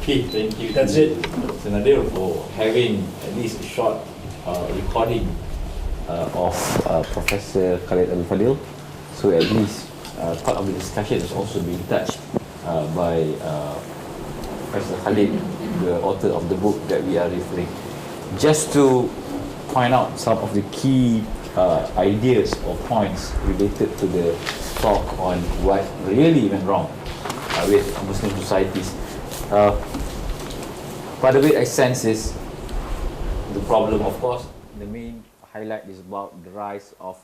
Okay, thank you. That's it. Nadir, for having at least a short recording of Professor Khaled Abou El Fadl. So at least part of the discussion is also being touched by Professor Khaled, the author of the book that we are referring. Just to point out some of the key ideas or points related to the talk on what really went wrong with Muslim societies. Part of it I sense is the problem, of course, the main highlight is about the rise of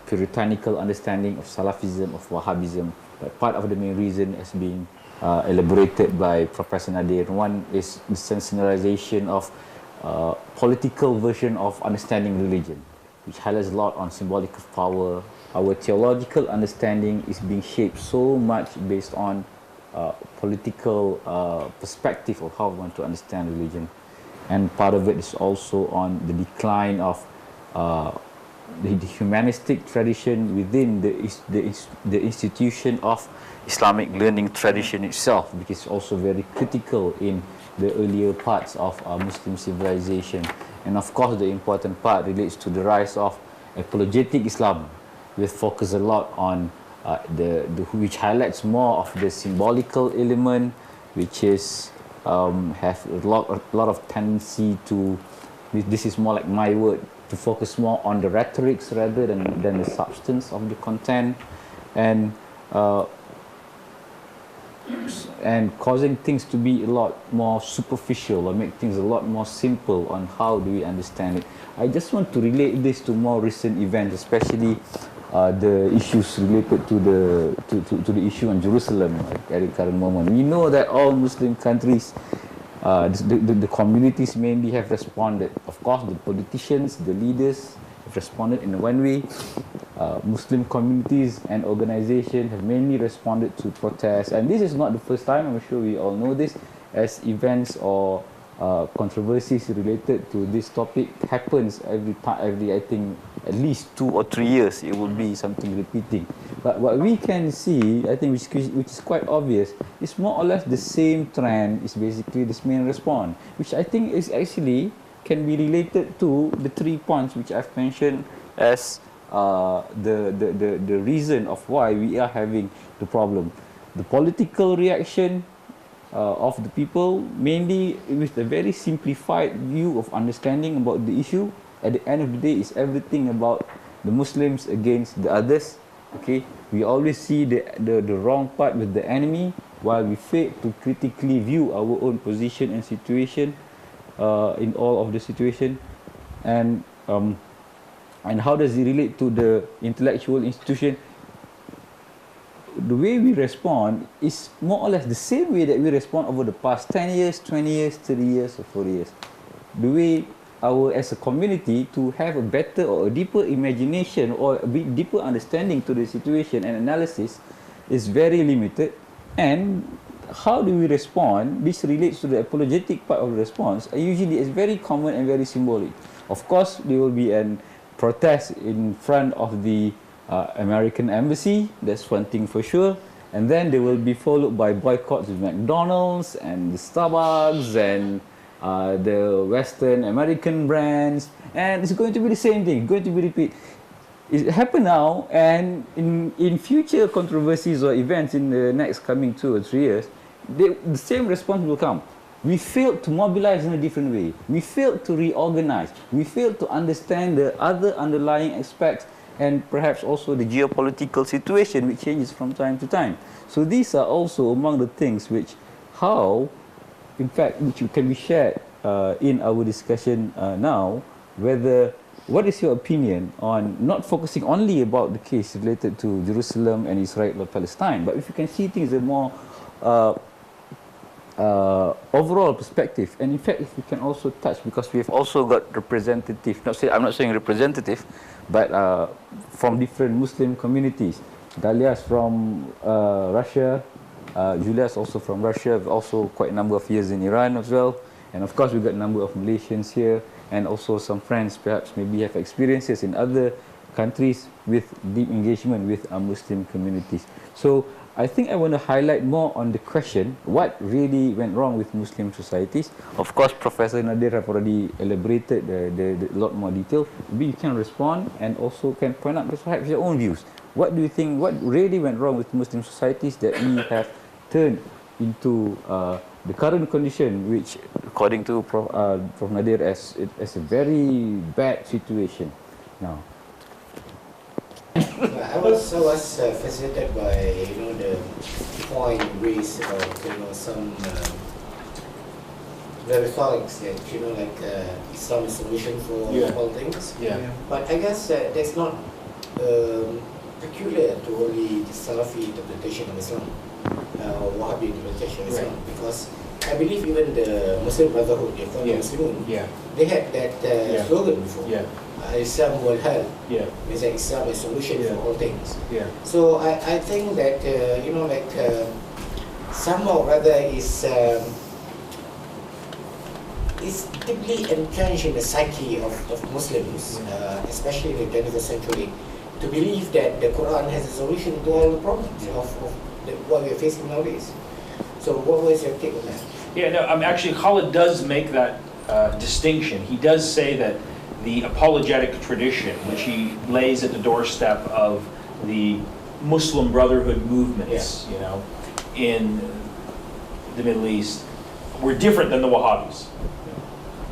puritanical understanding of Salafism, of Wahhabism. But part of the main reason has been elaborated by Professor Nadir. One is the sensationalization of political version of understanding religion, which highlights a lot on symbolic of power. Our theological understanding is being shaped so much based on political perspective of how we want to understand religion. And part of it is also on the decline of the humanistic tradition within the institution of Islamic learning tradition itself, which is also very critical in the earlier parts of Muslim civilization. And of course, the important part relates to the rise of apologetic Islam, with focus a lot on which highlights more of the symbolical element, which is have a lot of tendency to, this is more like my word, to focus more on the rhetorics rather than the substance of the content, and causing things to be a lot more superficial or make things a lot more simple on how do we understand it. I just want to relate this to more recent events, especially the issues related to the issue on Jerusalem at the current moment. We know that all Muslim countries, the communities mainly have responded. Of course, the politicians, the leaders have responded in one way. Muslim communities and organizations have mainly responded to protests. And this is not the first time, I'm sure we all know this, as events or controversies related to this topic happens every I think at least 2 or 3 years it will be something repeating. But what we can see, I think which is quite obvious, is more or less the same trend is basically this main response, which I think is actually can be related to the 3 points which I've mentioned as the reason of why we are having the problem. The political reaction of the people, mainly with a very simplified view of understanding about the issue. At the end of the day, is everything about the Muslims against the others. Okay, we always see the wrong part with the enemy, while we fail to critically view our own position and situation in all of the situation. And how does it relate to the intellectual institution? The way we respond is more or less the same way that we respond over the past 10 years, 20 years, 30 years, or 40 years. The way as a community to have a better or a deeper imagination or a bit deeper understanding to the situation and analysis is very limited. And how do we respond? This relates to the apologetic part of the response. Usually it's very common and very symbolic. Of course, there will be a protest in front of the American embassy, that's one thing for sure, and then they will be followed by boycotts of McDonald's and the Starbucks and the Western American brands, and it's going to be the same thing, going to be repeat. It happened now, and in future controversies or events in the next coming 2 or 3 years, the same response will come. We failed to mobilize in a different way. We failed to reorganize. We failed to understand the other underlying aspects and perhaps also the geopolitical situation which changes from time to time. So these are also among the things which can be shared in our discussion now, what is your opinion on not focusing only about the case related to Jerusalem and Israel or Palestine, but if you can see things in a more overall perspective, and in fact if we can also touch, because we have also got representative, I'm not saying representative, but from different Muslim communities. Dalia's from Russia, Julia's also from Russia, also quite a number of years in Iran as well, and of course we've got a number of Malaysians here, and also some friends perhaps maybe have experiences in other countries with deep engagement with Muslim communities. So I think I want to highlight more on the question, what really went wrong with Muslim societies. Of course, Professor Nadir have already elaborated the lot more detail. Maybe you can respond and also can point out perhaps your own views. What do you think, what really went wrong with Muslim societies that we have turned into the current condition, which according to Prof. Nadir as a very bad situation now? I was fascinated by the point raised about some the rhetorics that like Islam is solution for all things. But I guess that's not peculiar to only the Salafi interpretation of Islam or Wahhabi interpretation of Islam, because I believe even the Muslim Brotherhood, they call Muslimun, they had that slogan before. Islam will help. Means that Islam is solution for all things. So I think that somehow rather is deeply entrenched in the psyche of Muslims, especially in the 21st century, to believe that the Quran has a solution to all the problems of what we are facing nowadays. So what was your take on that? Yeah, no, actually Khaled does make that distinction. He does say that the apologetic tradition, which he lays at the doorstep of the Muslim Brotherhood movements, in the Middle East, were different than the Wahhabis.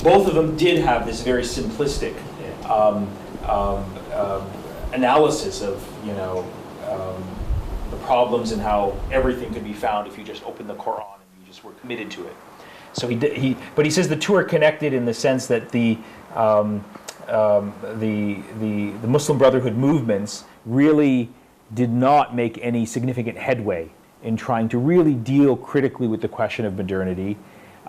Both of them did have this very simplistic analysis of the problems and how everything could be found if you just opened the Quran and you just were committed to it. So but he says the two are connected in the sense that the Muslim Brotherhood movements really did not make any significant headway in trying to really deal critically with the question of modernity,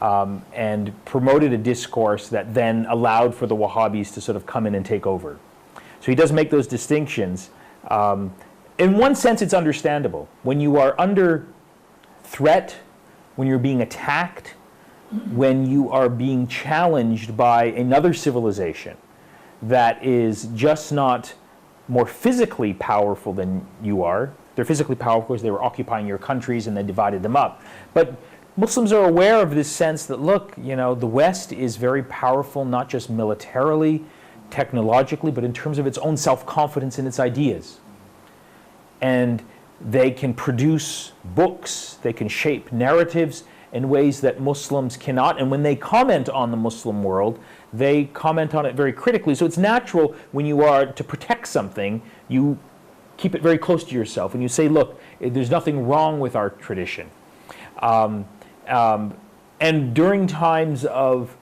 and promoted a discourse that then allowed for the Wahhabis to sort of come in and take over. So he does make those distinctions. In one sense, it's understandable. When you are under threat, when you're being attacked, when you are being challenged by another civilization that is just not more physically powerful than you are. They're physically powerful because they were occupying your countries and they divided them up. But Muslims are aware of this sense that, look, the West is very powerful, not just militarily, technologically, but in terms of its own self-confidence in its ideas. And they can produce books, they can shape narratives in ways that Muslims cannot. And when they comment on the Muslim world, they comment on it very critically. So it's natural when you are to protect something, you keep it very close to yourself and you say, look, there's nothing wrong with our tradition. And during times of,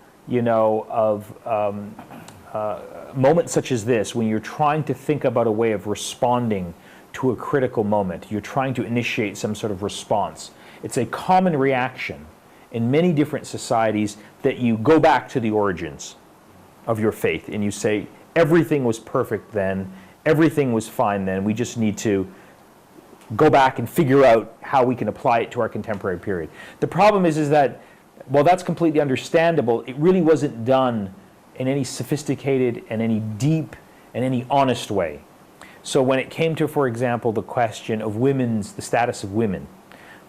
moments such as this, when you're trying to think about a way of responding to a critical moment, you're trying to initiate some sort of response. It's a common reaction in many different societies that you go back to the origins of your faith and you say, everything was perfect then, everything was fine then, we just need to go back and figure out how we can apply it to our contemporary period. The problem is that, while that's completely understandable, it really wasn't done in any sophisticated and any deep and any honest way. So when it came to, for example, the question of the status of women,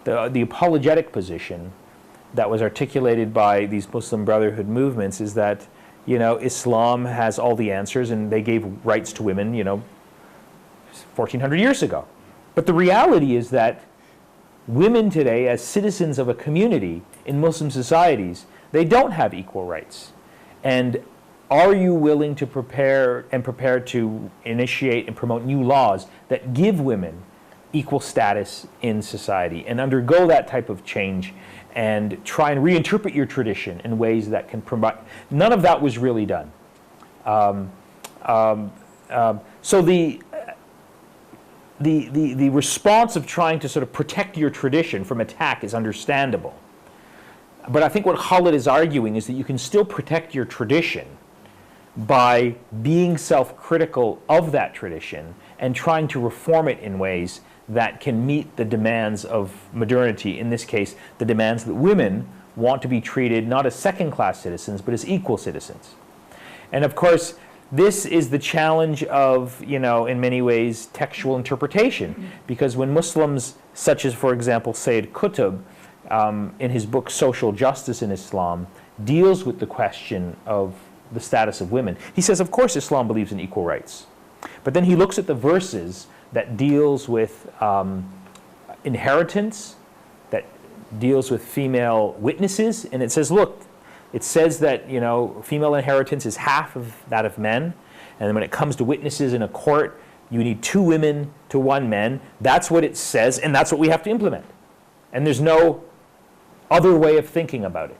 the apologetic position that was articulated by these Muslim Brotherhood movements is that, Islam has all the answers and they gave rights to women, 1,400 years ago. But the reality is that women today, as citizens of a community in Muslim societies, they don't have equal rights. And are you willing to prepare to initiate and promote new laws that give women equal status in society and undergo that type of change and try and reinterpret your tradition in ways that can provide? None of that was really done. So the response of trying to sort of protect your tradition from attack is understandable. But I think what Khaled is arguing is that you can still protect your tradition by being self-critical of that tradition and trying to reform it in ways that can meet the demands of modernity. In this case, the demands that women want to be treated not as second-class citizens, but as equal citizens. And of course, this is the challenge of, in many ways, textual interpretation. Because when Muslims, such as, for example, Sayyid Qutb, in his book Social Justice in Islam, deals with the question of the status of women, he says, of course, Islam believes in equal rights. But then he looks at the verses that deals with inheritance, that deals with female witnesses, and it says, look, it says that, female inheritance is half of that of men, and when it comes to witnesses in a court, you need 2 women to 1 man. That's what it says, and that's what we have to implement. And there's no other way of thinking about it.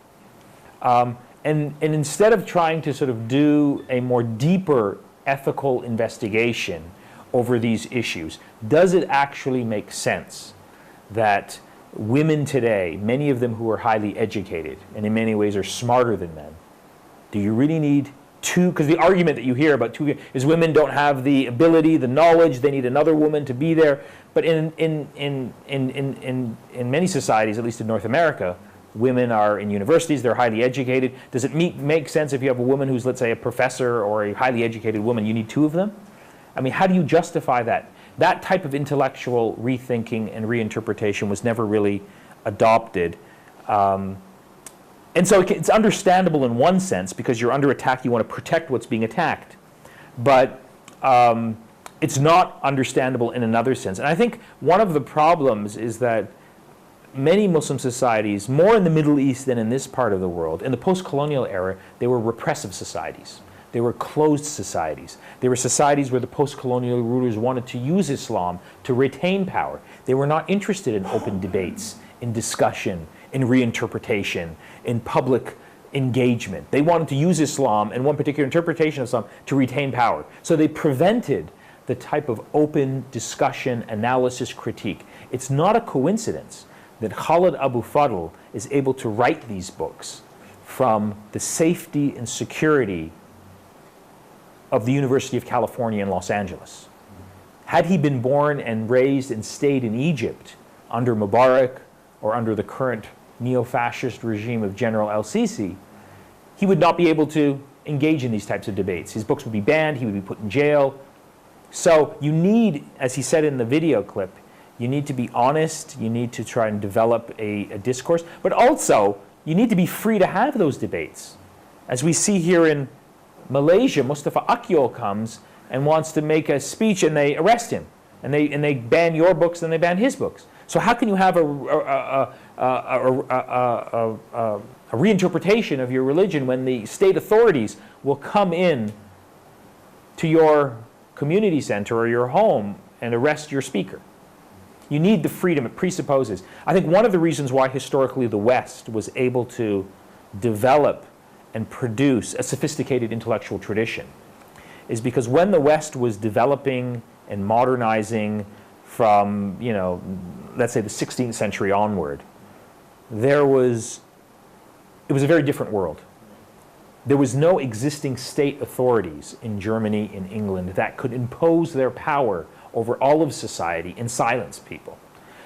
And instead of trying to sort of do a more deeper ethical investigation over these issues, does it actually make sense that women today, many of them who are highly educated and in many ways are smarter than men, do you really need 2? Because the argument that you hear about 2 is women don't have the ability, the knowledge, they need another woman to be there. But in many societies, at least in North America, women are in universities, they're highly educated. Does it make sense if you have a woman who's, let's say, a professor or a highly educated woman, you need 2 of them? I mean, how do you justify that? That type of intellectual rethinking and reinterpretation was never really adopted. And so it's understandable in one sense, because you're under attack, you want to protect what's being attacked. But it's not understandable in another sense. And I think one of the problems is that many Muslim societies, more in the Middle East than in this part of the world, in the post-colonial era, they were repressive societies. They were closed societies. They were societies where the post-colonial rulers wanted to use Islam to retain power. They were not interested in open debates, in discussion, in reinterpretation, in public engagement. They wanted to use Islam and one particular interpretation of Islam to retain power. So they prevented the type of open discussion, analysis, critique. It's not a coincidence that Khaled Abou El Fadl is able to write these books from the safety and security of the University of California in Los Angeles. Had he been born and raised and stayed in Egypt under Mubarak or under the current neo-fascist regime of General El-Sisi, he would not be able to engage in these types of debates. His books would be banned, he would be put in jail. So you need, as he said in the video clip, you need to be honest, you need to try and develop a discourse, but also you need to be free to have those debates. As we see here in Malaysia, Mustafa Akyol comes and wants to make a speech and they arrest him. And they ban your books and they ban his books. So how can you have a reinterpretation of your religion when the state authorities will come in to your community center or your home and arrest your speaker? You need the freedom it presupposes. I think one of the reasons why historically the West was able to develop and produce a sophisticated intellectual tradition is because when the West was developing and modernizing from, let's say the 16th century onward, it was a very different world. There was no existing state authorities in Germany, in England, that could impose their power over all of society and silence people.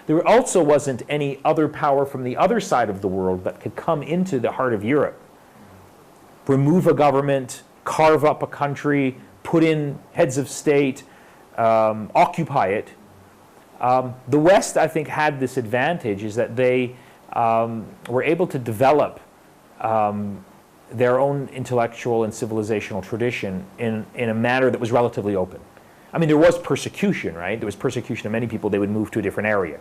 There also wasn't any other power from the other side of the world that could come into the heart of Europe, remove a government, carve up a country, put in heads of state, occupy it. The West, I think, had this advantage, is that they were able to develop their own intellectual and civilizational tradition in a manner that was relatively open. I mean, there was persecution, right? There was persecution of many people. They would move to a different area.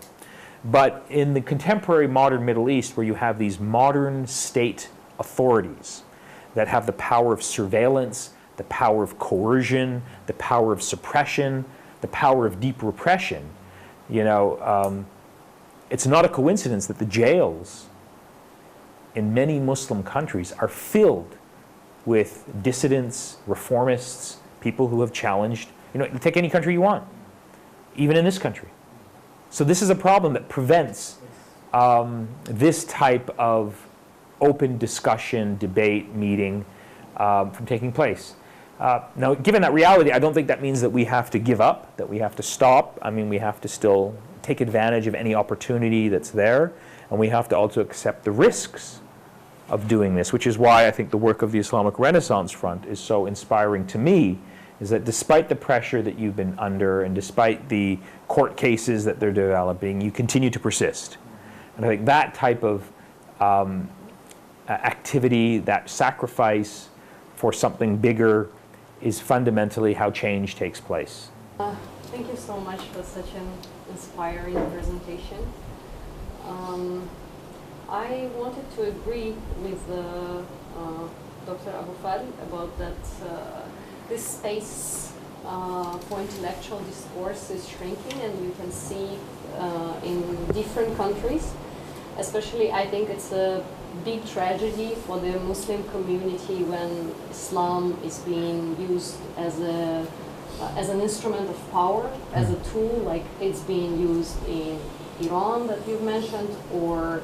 But in the contemporary modern Middle East, where you have these modern state authorities that have the power of surveillance, the power of coercion, the power of suppression, the power of deep repression, it's not a coincidence that the jails in many Muslim countries are filled with dissidents, reformists, people who have challenged. Take any country you want, even in this country. So this is a problem that prevents this type of open discussion, debate, meeting from taking place. Now, given that reality, I don't think that means that we have to give up, that we have to stop. I mean, we have to still take advantage of any opportunity that's there, and we have to also accept the risks of doing this, which is why I think the work of the Islamic Renaissance Front is so inspiring to me, is that despite the pressure that you've been under and despite the court cases that they're developing, you continue to persist. And I think that type of activity, that sacrifice for something bigger, is fundamentally how change takes place. Thank you so much for such an inspiring presentation. I wanted to agree with Dr. Abou Fadl about that this space for intellectual discourse is shrinking, and you can see in different countries. Especially, I think it's a big tragedy for the Muslim community when Islam is being used as an instrument of power, as a tool, like it's being used in Iran that you've mentioned, or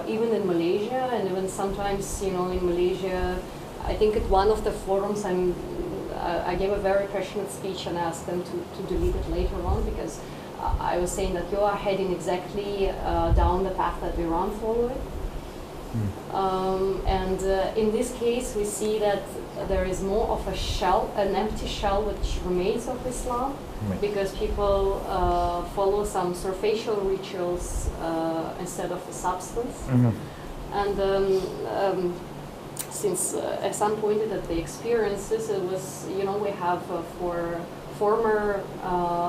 even in Malaysia, and even sometimes, in Malaysia, I think at one of the forums I gave a very passionate speech and asked them to delete it later on, because I was saying that you are heading exactly down the path that Iran followed. And in this case, we see that there is more of a shell, an empty shell which remains of Islam, because people follow some superficial rituals instead of the substance. And since Ehsan pointed at the experiences, it was, we have for former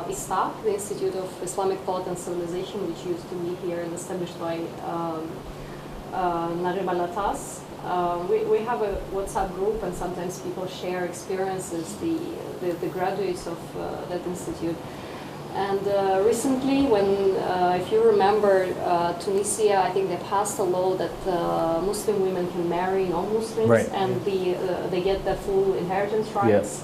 ISTAC, the Institute of Islamic Thought and Civilization, which used to be here and established by Najib Alatas. We have a WhatsApp group, and sometimes people share experiences, the graduates of that institute. And recently, when, if you remember, Tunisia, I think they passed a law that Muslim women can marry non-Muslims, and they get the full inheritance rights.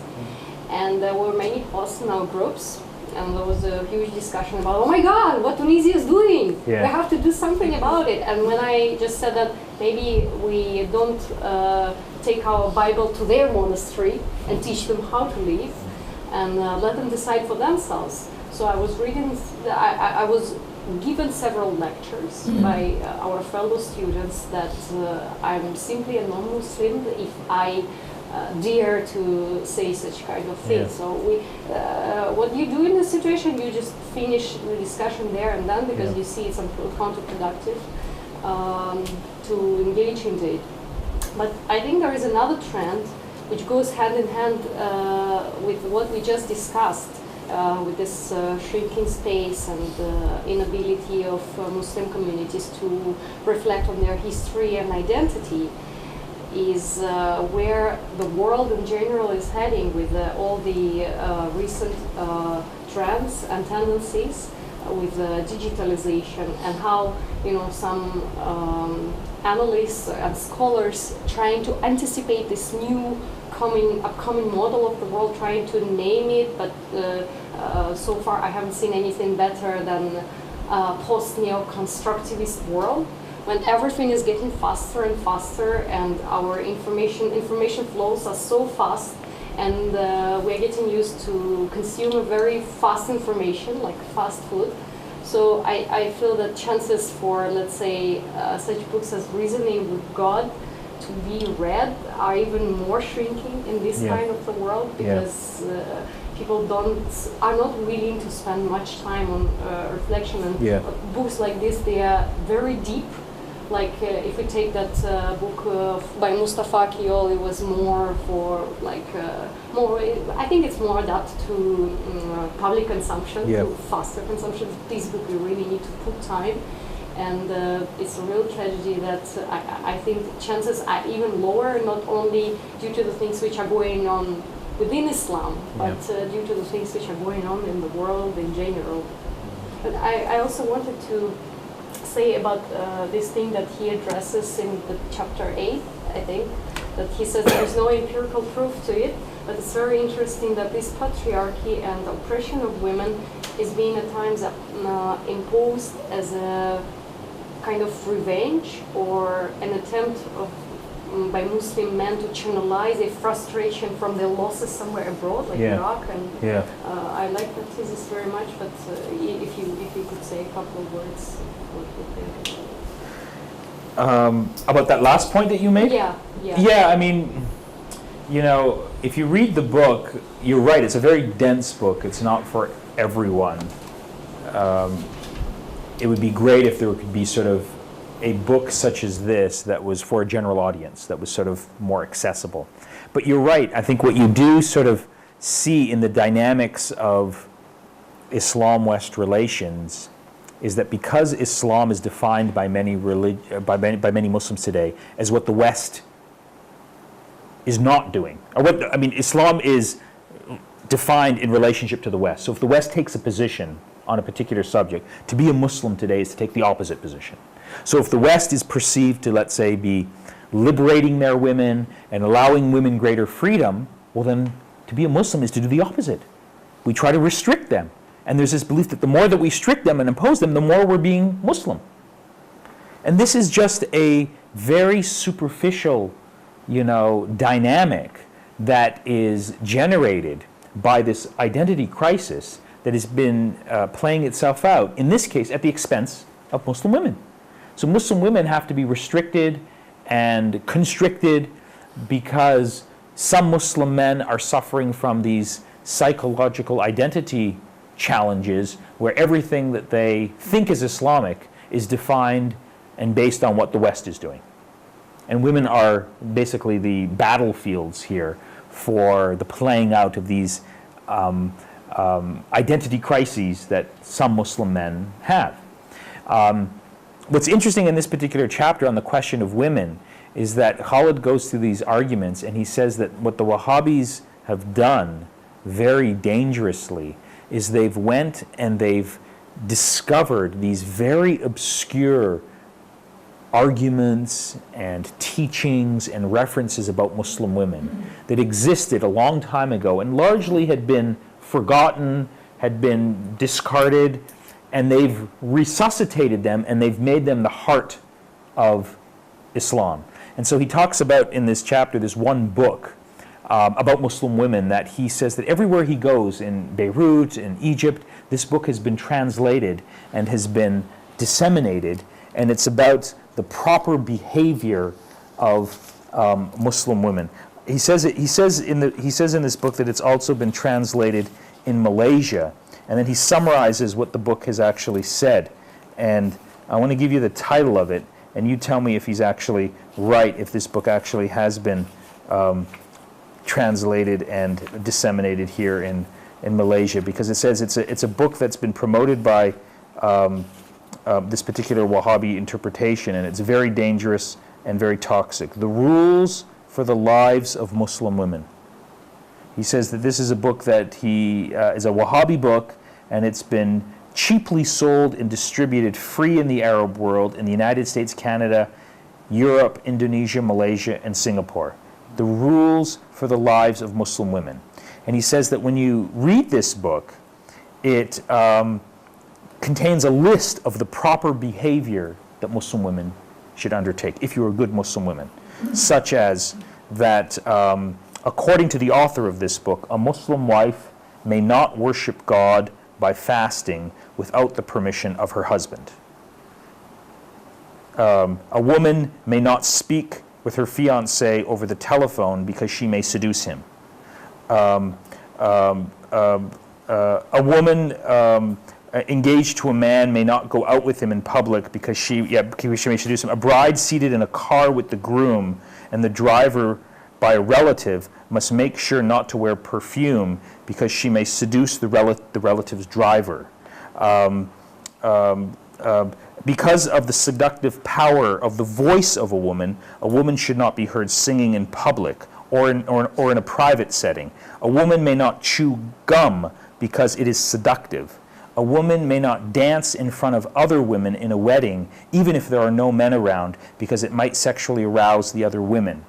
And there were many posts in our groups, and there was a huge discussion about, oh my God, what Tunisia is doing! We have to do something about it. And when I just said that maybe we don't take our Bible to their monastery and teach them how to live, and let them decide for themselves. So I was reading, I was given several lectures by our fellow students that I'm simply a non-Muslim if I dare to say such kind of things. So what you do in this situation, you just finish the discussion there and then, because you see it's counterproductive to engage in it. But I think there is another trend which goes hand in hand with what we just discussed, with this shrinking space and the inability of Muslim communities to reflect on their history and identity, is where the world in general is heading with all the recent trends and tendencies with digitalization, and how some analysts and scholars trying to anticipate this new upcoming model of the world, trying to name it, but so far I haven't seen anything better than post-neo-constructivist world, when everything is getting faster and faster, and our information flows are so fast, and we're getting used to consume a very fast information, like fast food. So I feel that chances for, let's say, such books as Reasoning with God to be read are even more shrinking in this kind of the world, because people are not willing to spend much time on reflection, and books like this, they are very deep. Like if we take that book by Mustafa Kemal, it was more for I think it's more adapted to public consumption, to faster consumption. This book we really need to put time, and it's a real tragedy that I think chances are even lower, not only due to the things which are going on within Islam, but due to the things which are going on in the world in general. But I also wanted to say about this thing that he addresses in the chapter 8, I think, that he says there's no empirical proof to it, but it's very interesting that this patriarchy and oppression of women is being at times imposed as a kind of revenge, or an attempt by Muslim men to channelize a frustration from their losses somewhere abroad, like Iraq. And I like that thesis very much, but if you could say a couple of words, what you think About that last point that you made? Yeah. Yeah, I mean, you know, if you read the book, you're right, it's a very dense book. It's not for everyone. It would be great if there could be sort of a book such as this that was for a general audience, that was sort of more accessible. But you're right, I think what you do sort of see in the dynamics of Islam-West relations is that because Islam is defined by many Muslims today as what the West is not doing, or what, I mean, Islam is defined in relationship to the West. So if the West takes a position on a particular subject, to be a Muslim today is to take the opposite position. So if the West is perceived to, let's say, be liberating their women and allowing women greater freedom, well then, to be a Muslim is to do the opposite. We try to restrict them. And there's this belief that the more that we restrict them and impose them, the more we're being Muslim. And this is just a very superficial, you know, dynamic that is generated by this identity crisis that has been playing itself out, in this case, at the expense of Muslim women. So Muslim women have to be restricted and constricted because some Muslim men are suffering from these psychological identity challenges where everything that they think is Islamic is defined and based on what the West is doing. And women are basically the battlefields here for the playing out of these identity crises that some Muslim men have. What's interesting in this particular chapter on the question of women is that Khaled goes through these arguments and he says that what the Wahhabis have done very dangerously is they've went and they've discovered these very obscure arguments and teachings and references about Muslim women that existed a long time ago and largely had been forgotten, had been discarded, and they've resuscitated them and they've made them the heart of Islam. And so he talks about in this chapter this one book about Muslim women that he says that everywhere he goes, in Beirut, in Egypt, this book has been translated and has been disseminated, and it's about the proper behavior of Muslim women. He says in this book that it's also been translated in Malaysia, and then he summarizes what the book has actually said. And I want to give you the title of it, and you tell me if he's actually right, if this book actually has been translated and disseminated here in Malaysia, because it says it's a book that's been promoted by this particular Wahhabi interpretation, and it's very dangerous and very toxic. The Rules for the Lives of Muslim Women. He says that this is a book that is a Wahhabi book, and it's been cheaply sold and distributed free in the Arab world, in the United States, Canada, Europe, Indonesia, Malaysia, and Singapore. The Rules for the Lives of Muslim Women. And he says that when you read this book, it contains a list of the proper behavior that Muslim women should undertake, if you're a good Muslim woman, such as that, according to the author of this book, a Muslim wife may not worship God by fasting without the permission of her husband. A woman may not speak with her fiancé over the telephone because she may seduce him. A woman engaged to a man may not go out with him in public because she may seduce him. A bride seated in a car with the groom and the driver by a relative must make sure not to wear perfume because she may seduce the relative's driver. Because of the seductive power of the voice of a woman should not be heard singing in public or in a private setting. A woman may not chew gum because it is seductive. A woman may not dance in front of other women in a wedding, even if there are no men around, because it might sexually arouse the other women.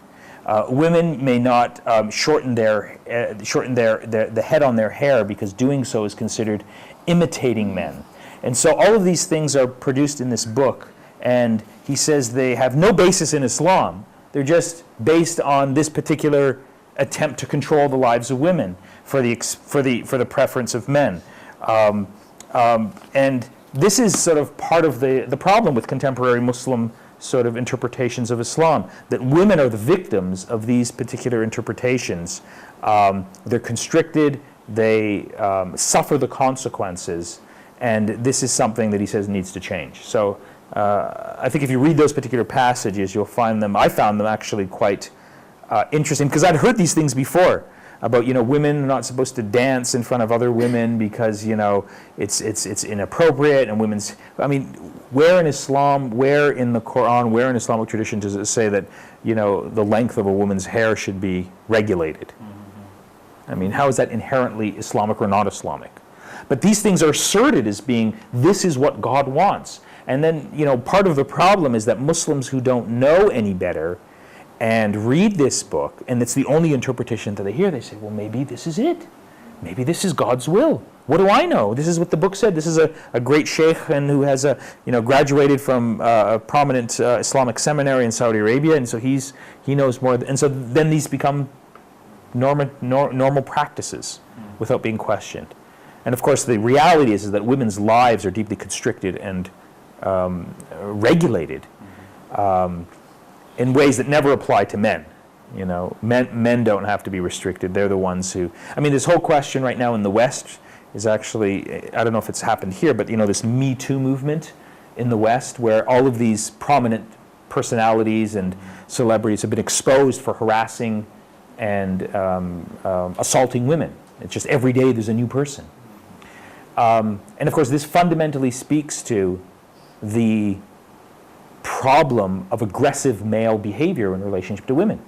Women may not shorten the head on their hair because doing so is considered imitating men. And so all of these things are produced in this book, and he says they have no basis in Islam. They're just based on this particular attempt to control the lives of women for the preference of men. And this is sort of part of the problem with contemporary Muslim sort of interpretations of Islam, that women are the victims of these particular interpretations. They're constricted, they suffer the consequences, and this is something that he says needs to change. So I think if you read those particular passages, you'll find them, I found them actually quite interesting, because I'd heard these things before about, women are not supposed to dance in front of other women because, it's inappropriate, and women's, where in Islam, where in the Quran, where in Islamic tradition does it say that, the length of a woman's hair should be regulated? How is that inherently Islamic or not Islamic? But these things are asserted as being, this is what God wants. And then, part of the problem is that Muslims who don't know any better and read this book, and it's the only interpretation that they hear, they say, well, maybe this is it. Maybe this is God's will. What do I know? This is what the book said. This is a great sheikh and who has graduated from a prominent Islamic seminary in Saudi Arabia, and so he knows more. And so then these become normal practices without being questioned. And of course, the reality is that women's lives are deeply constricted and regulated in ways that never apply to men. Men don't have to be restricted. They're the ones who... this whole question right now in the West is actually, I don't know if it's happened here, but this Me Too movement in the West, where all of these prominent personalities and celebrities have been exposed for harassing and assaulting women. It's just every day there's a new person. And of course, this fundamentally speaks to the problem of aggressive male behavior in relationship to women.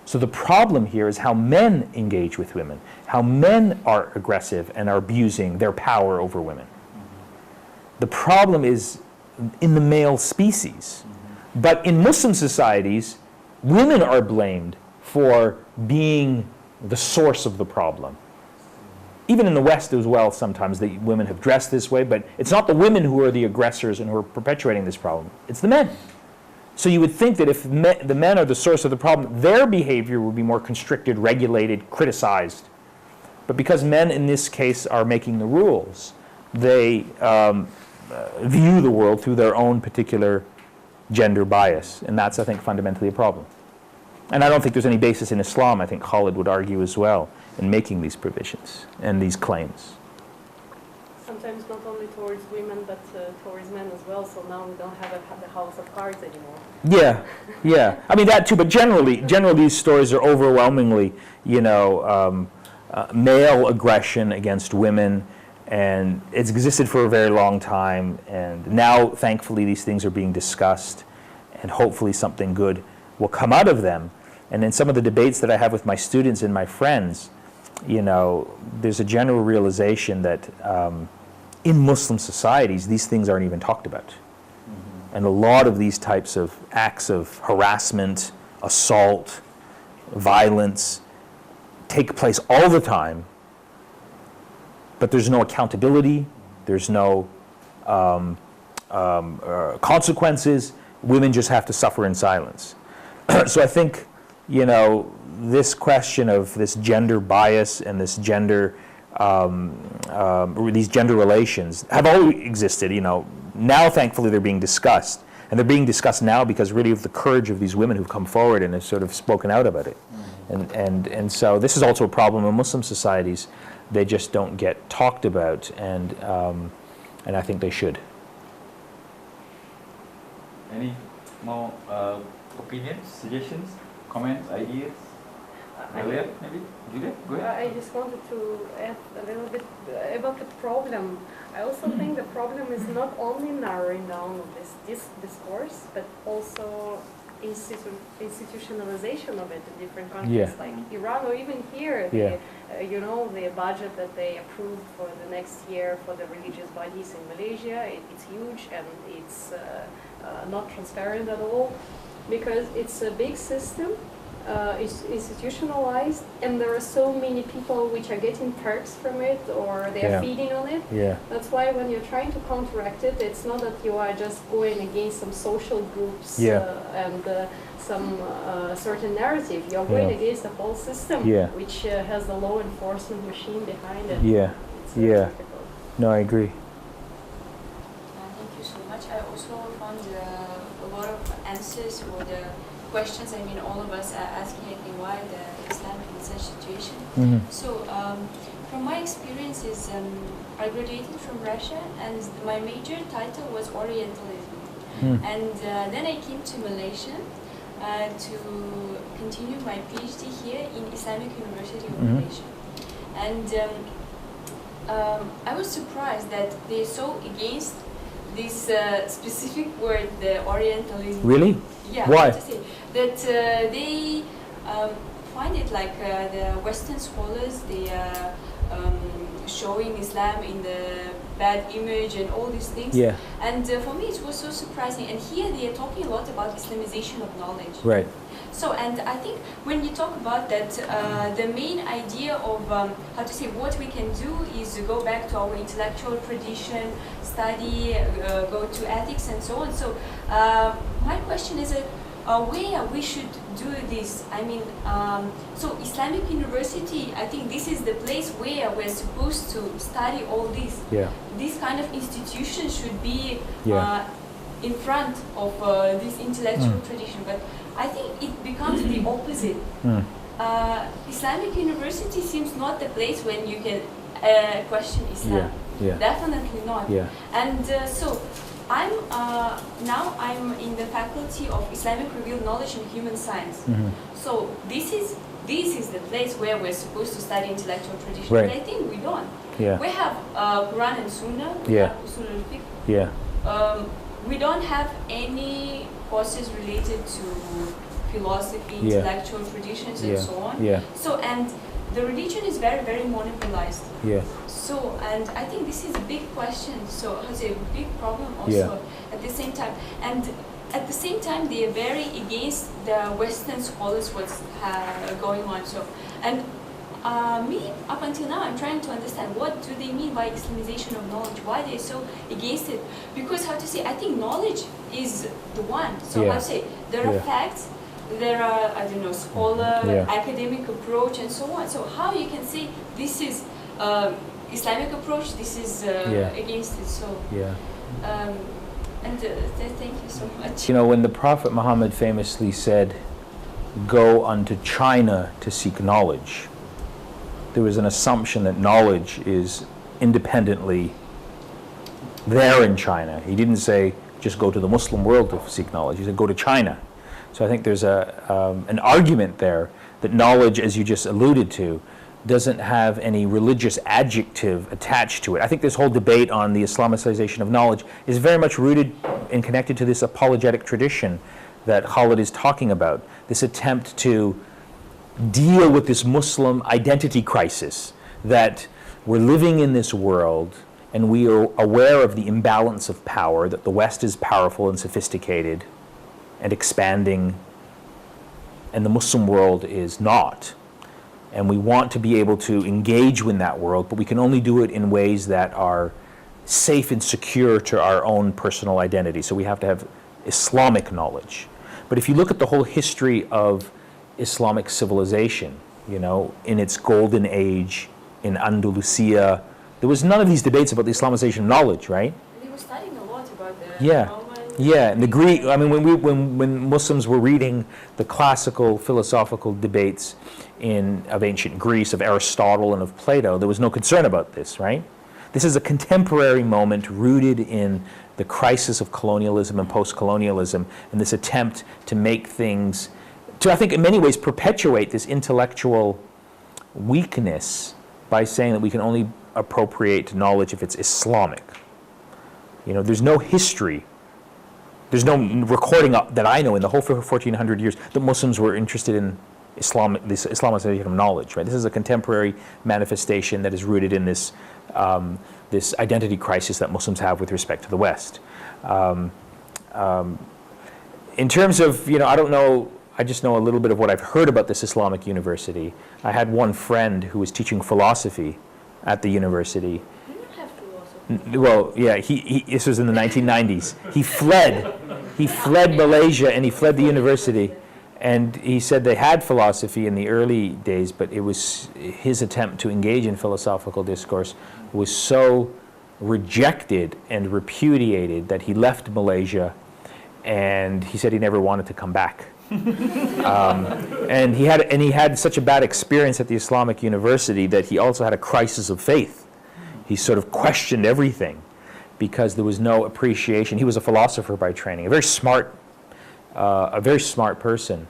So the problem here is how men engage with women, how men are aggressive and are abusing their power over women. The problem is in the male species. But in Muslim societies, women are blamed for being the source of the problem. Even in the West as well, sometimes the women have dressed this way, but it's not the women who are the aggressors and who are perpetuating this problem. It's the men. So you would think that if the men are the source of the problem, their behavior would be more constricted, regulated, criticized. But because men in this case are making the rules, they view the world through their own particular gender bias. And that's, I think, fundamentally a problem. And I don't think there's any basis in Islam, I think Khaled would argue as well, in making these provisions and these claims. Sometimes not only towards women, but towards men as well. So now we don't have the house of cards anymore. Yeah. That too. But generally, these stories are overwhelmingly, male aggression against women, and it's existed for a very long time. And now, thankfully, these things are being discussed, and hopefully something good will come out of them. And in some of the debates that I have with my students and my friends, there's a general realization that in Muslim societies, these things aren't even talked about. And a lot of these types of acts of harassment, assault, violence take place all the time, but there's no accountability, there's no consequences. Women just have to suffer in silence. So I think, this question of this gender bias and this gender, these gender relations have always existed. Now thankfully they're being discussed, and they're being discussed now because really of the courage of these women who've come forward and have sort of spoken out about it. And so this is also a problem in Muslim societies. They just don't get talked about, and I think they should. Any more opinions, suggestions, comments, ideas? Julia, maybe? Julia, go ahead. I just wanted to add a little bit about the problem. I also think the problem is not only narrowing down this discourse, but also institutionalization of it in different countries, like Iran or even here. The budget that they approved for the next year for the religious bodies in Malaysia, it's huge, and it's not transparent at all, because it's a big system. It's institutionalized, and there are so many people which are getting perks from it, or they are feeding on it. That's why when you're trying to counteract it, it's not that you are just going against some social groups and some certain narrative. You're going against the whole system, which has the law enforcement machine behind it. It's difficult. No, I agree. Thank you so much. I also found a lot of consensus or the questions, I mean, all of us are asking, I think, why the Islamic in such situation. So, from my experiences, I graduated from Russia, and my major title was Orientalism. And then I came to Malaysia to continue my PhD here in Islamic University of Malaysia. And I was surprised that they're so against this specific word, the Orientalism. Really? Yeah. Why? To say that they find it like the Western scholars, they are showing Islam in the bad image and all these things. Yeah. And for me, it was so surprising. And here they are talking a lot about Islamization of knowledge. Right. So, and I think when you talk about that, the main idea of how to say what we can do is go back to our intellectual tradition, study, go to ethics and so on. So, my question is where we should do this. I mean, so Islamic University, I think this is the place where we're supposed to study all this. Yeah. This kind of institution should be Yeah. in front of this intellectual tradition. But I think it becomes the opposite. Islamic University seems not the place when you can question Islam. Yeah. Definitely not. Yeah. And so I'm now I'm in the faculty of Islamic Revealed Knowledge and Human Science. So this is the place where we're supposed to study intellectual tradition. Right. But I think we don't. Yeah. We have Quran and Sunnah. We Yeah. have Usul al-Fiqh. Yeah. We don't have any courses related to philosophy, Yeah. intellectual traditions, and Yeah. so on. Yeah. So, and the religion is very, very monopolized. Yeah. So, and I think this is a big question. So, it's a big problem also at the same time. And at the same time, they are very against the Western scholars, what's going on. So, and me, up until now, I'm trying to understand what do they mean by Islamization of knowledge? Why they're so against it? Because how to say, I think knowledge is the one. So how to say, there are facts, there are, I don't know, scholar, academic approach, and so on. So how you can say this is Islamic approach, this is against it? So and thank you so much. You know, when the Prophet Muhammad famously said, "Go unto China to seek knowledge," there was an assumption that knowledge is independently there in China. He didn't say, just go to the Muslim world to seek knowledge. He said, go to China. So I think there's an argument there that knowledge, as you just alluded to, doesn't have any religious adjective attached to it. I think this whole debate on the Islamicization of knowledge is very much rooted and connected to this apologetic tradition that Khaled is talking about, this attempt to deal with this Muslim identity crisis, that we're living in this world and we are aware of the imbalance of power, that the West is powerful and sophisticated and expanding and the Muslim world is not. And we want to be able to engage in that world, but we can only do it in ways that are safe and secure to our own personal identity. So we have to have Islamic knowledge. But if you look at the whole history of Islamic civilization, you know, in its golden age, in Andalusia, there was none of these debates about the Islamization of knowledge, right? They were studying a lot about the and the Greek. I mean, when Muslims were reading the classical philosophical debates of ancient Greece, of Aristotle and of Plato, there was no concern about this, right? This is a contemporary moment rooted in the crisis of colonialism and postcolonialism, and this attempt to make things, to I think in many ways perpetuate this intellectual weakness by saying that we can only appropriate knowledge if it's Islamic. You know, there's no history, there's no recording that I know in the whole 1400 years that Muslims were interested in this Islamization of knowledge, right? This is a contemporary manifestation that is rooted in this this identity crisis that Muslims have with respect to the West. In terms of, you know, I don't know, I just know a little bit of what I've heard about this Islamic university. I had one friend who was teaching philosophy at the university. We don't have philosophy. Well, yeah, this was in the 1990s. He fled Malaysia and he fled the university. And he said they had philosophy in the early days, but it was his attempt to engage in philosophical discourse was so rejected and repudiated that he left Malaysia and he said he never wanted to come back. And he had such a bad experience at the Islamic University that he also had a crisis of faith. He sort of questioned everything because there was no appreciation. He was a philosopher by training, a very smart person.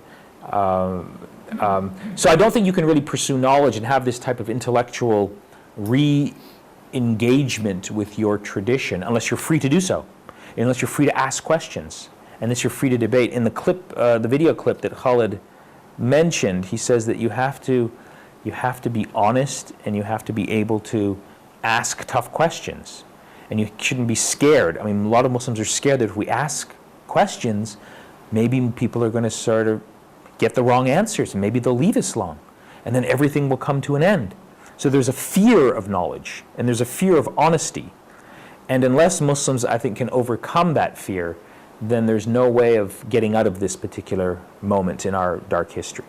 So I don't think you can really pursue knowledge and have this type of intellectual re-engagement with your tradition unless you're free to do so, unless you're free to ask questions, unless you're free to debate. In the clip, the video clip that Khaled mentioned, he says that you have to be honest and you have to be able to ask tough questions, and you shouldn't be scared. I mean, a lot of Muslims are scared that if we ask questions, maybe people are going to sort of get the wrong answers, and maybe they'll leave Islam, and then everything will come to an end. So there's a fear of knowledge, and there's a fear of honesty. And unless Muslims, I think, can overcome that fear, then there's no way of getting out of this particular moment in our dark history.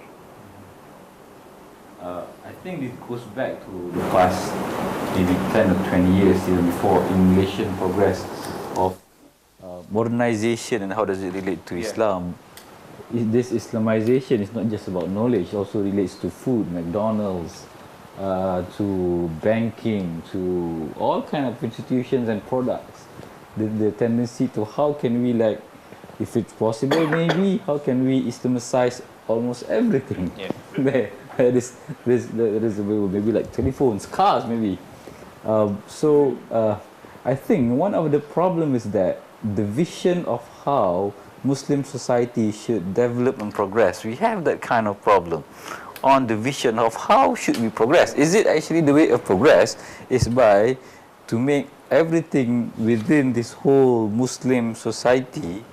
I think this goes back to the past maybe 10 or 20 years, even before in Malaysian progress of modernization and how does it relate to Islam. This Islamization is not just about knowledge, it also relates to food, McDonald's, to banking, to all kind of institutions and products. The tendency to how can we, like, if it's possible maybe, how can we Islamicize almost everything? There is maybe like telephones, cars maybe. I think one of the problems is that the vision of how Muslim society should develop and progress, we have that kind of problem on the vision of how should we progress. Is it actually the way of progress is by to make everything within this whole Muslim society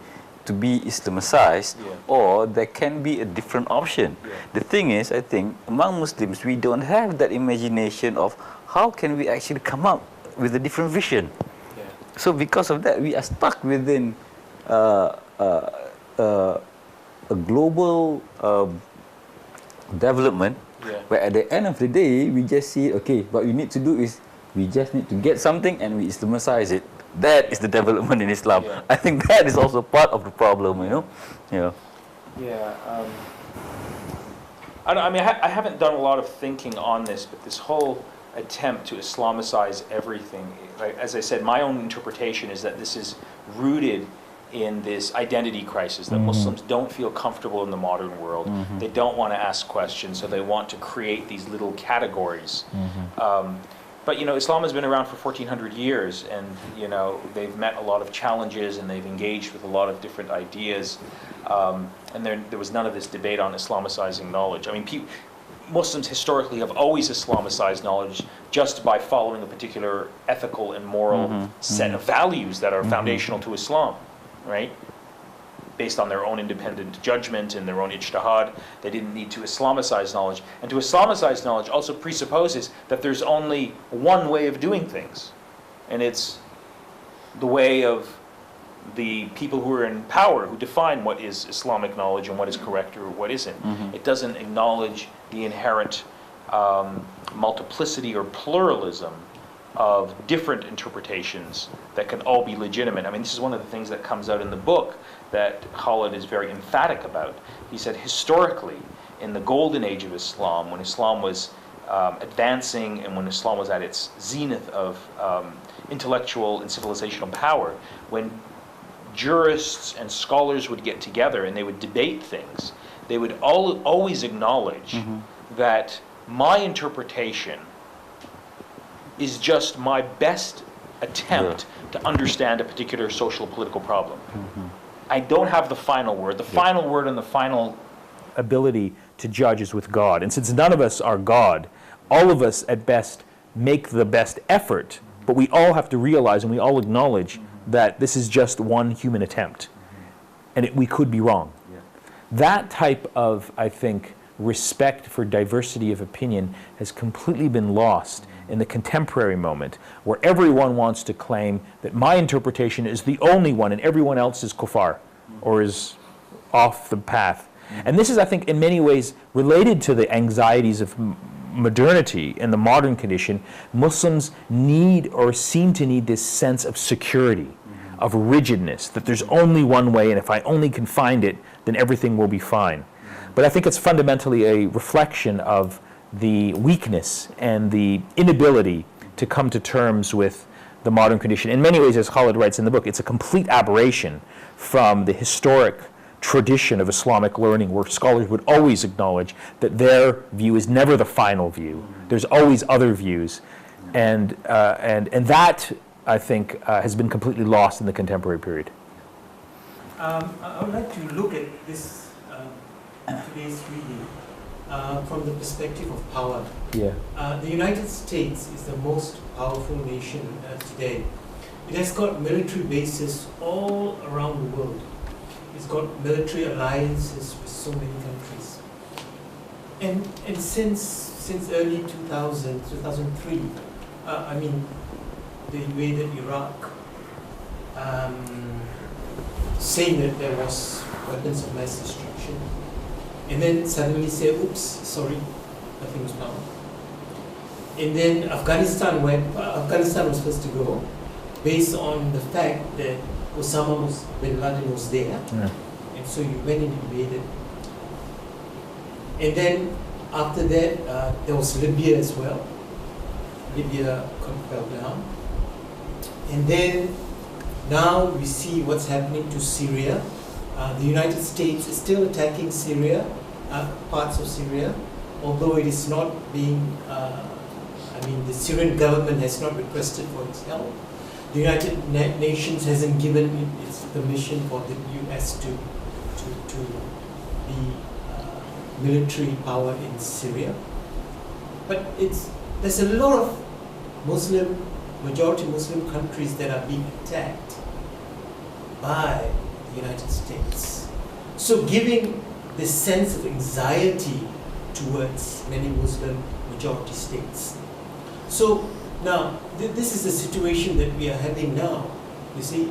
to be Islamicized, or there can be a different option. The thing is, I think among Muslims we don't have that imagination of how can we actually come up with a different vision. So because of that we are stuck within a global development, where at the end of the day we just see, okay, what we need to do is we just need to get something and we Islamicize it. That is the development in Islam. I think that is also part of the problem, you know. I haven't done a lot of thinking on this, but this whole attempt to Islamicize everything, as I said, my own interpretation is that this is rooted in this identity crisis, that Muslims don't feel comfortable in the modern world. They don't want to ask questions, so they want to create these little categories. But Islam has been around for 1400 years, and they've met a lot of challenges, and they've engaged with a lot of different ideas, and there was none of this debate on Islamicizing knowledge. I mean, Muslims historically have always Islamicized knowledge just by following a particular ethical and moral set of values that are foundational to Islam, right? Based on their own independent judgment and their own ijtihad. They didn't need to Islamicize knowledge. And to Islamicize knowledge also presupposes that there's only one way of doing things. And it's the way of the people who are in power, who define what is Islamic knowledge and what is correct or what isn't. It doesn't acknowledge the inherent multiplicity or pluralism of different interpretations that can all be legitimate. I mean, this is one of the things that comes out in the book that Khaled is very emphatic about. He said historically, in the golden age of Islam, when Islam was advancing and when Islam was at its zenith of intellectual and civilizational power, when jurists and scholars would get together and they would debate things, they would always acknowledge that my interpretation is just my best attempt to understand a particular social political problem. I don't have the final word. The final word and the final ability to judge is with God. And since none of us are God, all of us at best make the best effort, but we all have to realize and we all acknowledge that this is just one human attempt, and we could be wrong. That type of, I think, respect for diversity of opinion has completely been lost in the contemporary moment, where everyone wants to claim that my interpretation is the only one and everyone else is kuffar or is off the path. And this is, I think, in many ways related to the anxieties of modernity and the modern condition. Muslims need or seem to need this sense of security, of rigidness, that there's only one way, and if I only can find it, then everything will be fine. But I think it's fundamentally a reflection of the weakness and the inability to come to terms with the modern condition. In many ways, as Khaled writes in the book, it's a complete aberration from the historic tradition of Islamic learning, where scholars would always acknowledge that their view is never the final view. There's always other views. And that, I think, has been completely lost in the contemporary period. I would like to look at this today's reading from the perspective of power. Yeah. The United States is the most powerful nation today. It has got military bases all around the world. It's got military alliances with so many countries. And since early 2003, I mean, they invaded Iraq, saying that there was weapons of mass destruction, and then suddenly say, oops, sorry, nothing was found. And then Afghanistan was first to go, based on the fact that Osama bin Laden was there, and so you went and invaded. And then after that, there was Libya as well. Libya fell down. And then now we see what's happening to Syria. The United States is still attacking Syria, parts of Syria, although it is not being, the Syrian government has not requested for its help. The United Nations hasn't given its permission for the US to be military power in Syria. But there's a lot of majority Muslim countries that are being attacked by the United States. So giving this sense of anxiety towards many Muslim majority states. So now, this is the situation that we are having now, you see.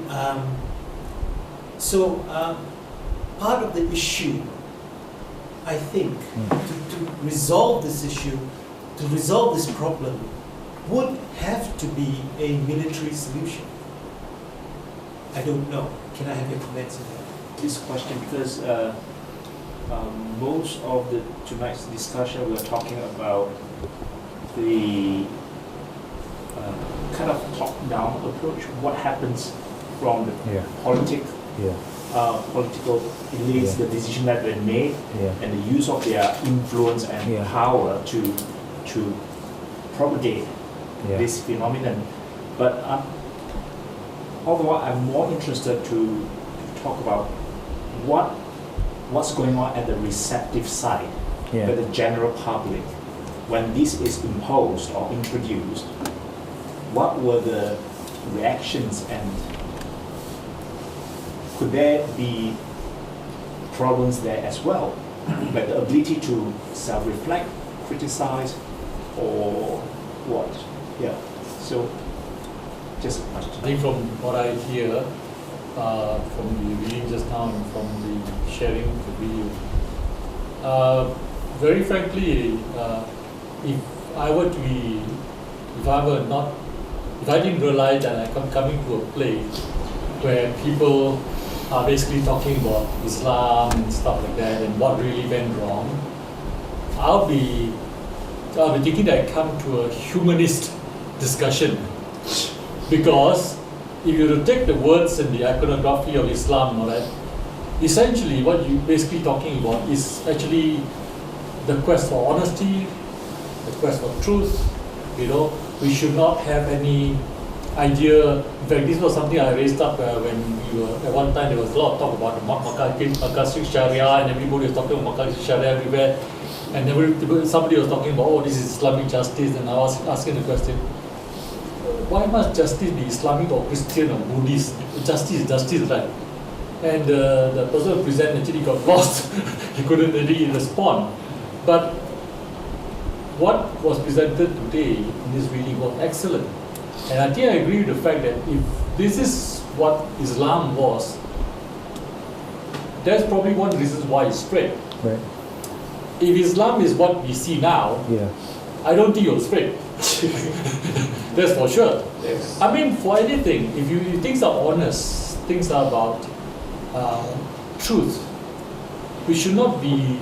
Part of the issue, I think, to resolve this issue, to resolve this problem, would have to be a military solution. I don't know. Can I have your comments on that? This question, because most of tonight's discussion, we're talking about the kind of top-down approach. What happens from the political elites, the decision that they made, and the use of their influence and power to propagate this phenomenon. But although I'm more interested to talk about what's going on at the receptive side, by the general public, when this is imposed or introduced. What were the reactions, and could there be problems there as well? But the ability to self-reflect, criticize, or what? Yeah. So, just a question. I think from what I hear, from the reading just now and from the sharing the video, very frankly, if I didn't realize that I'm coming to a place where people are basically talking about Islam and stuff like that and what really went wrong, I'll be thinking that I come to a humanist discussion. Because if you were to take the words and the iconography of Islam, all right, essentially what you're basically talking about is actually the quest for honesty, the quest for truth. We should not have any idea. In fact, this was something I raised up when we were, at one time there was a lot of talk about Makasik Sharia, and everybody was talking about Makasik Sharia everywhere. And somebody was talking about, oh, this is Islamic justice, and I was asking the question, why must justice be Islamic or Christian or Buddhist? Justice is justice, right? And the person who presented actually got lost. He couldn't really respond. But what was presented today in this reading was excellent. And I think I agree with the fact that if this is what Islam was, that's probably one reason why it spread. Right. If Islam is what we see now, I don't think it will spread. That's for sure. Yes. I mean, for anything, if things are honest, things are about truth, we should not be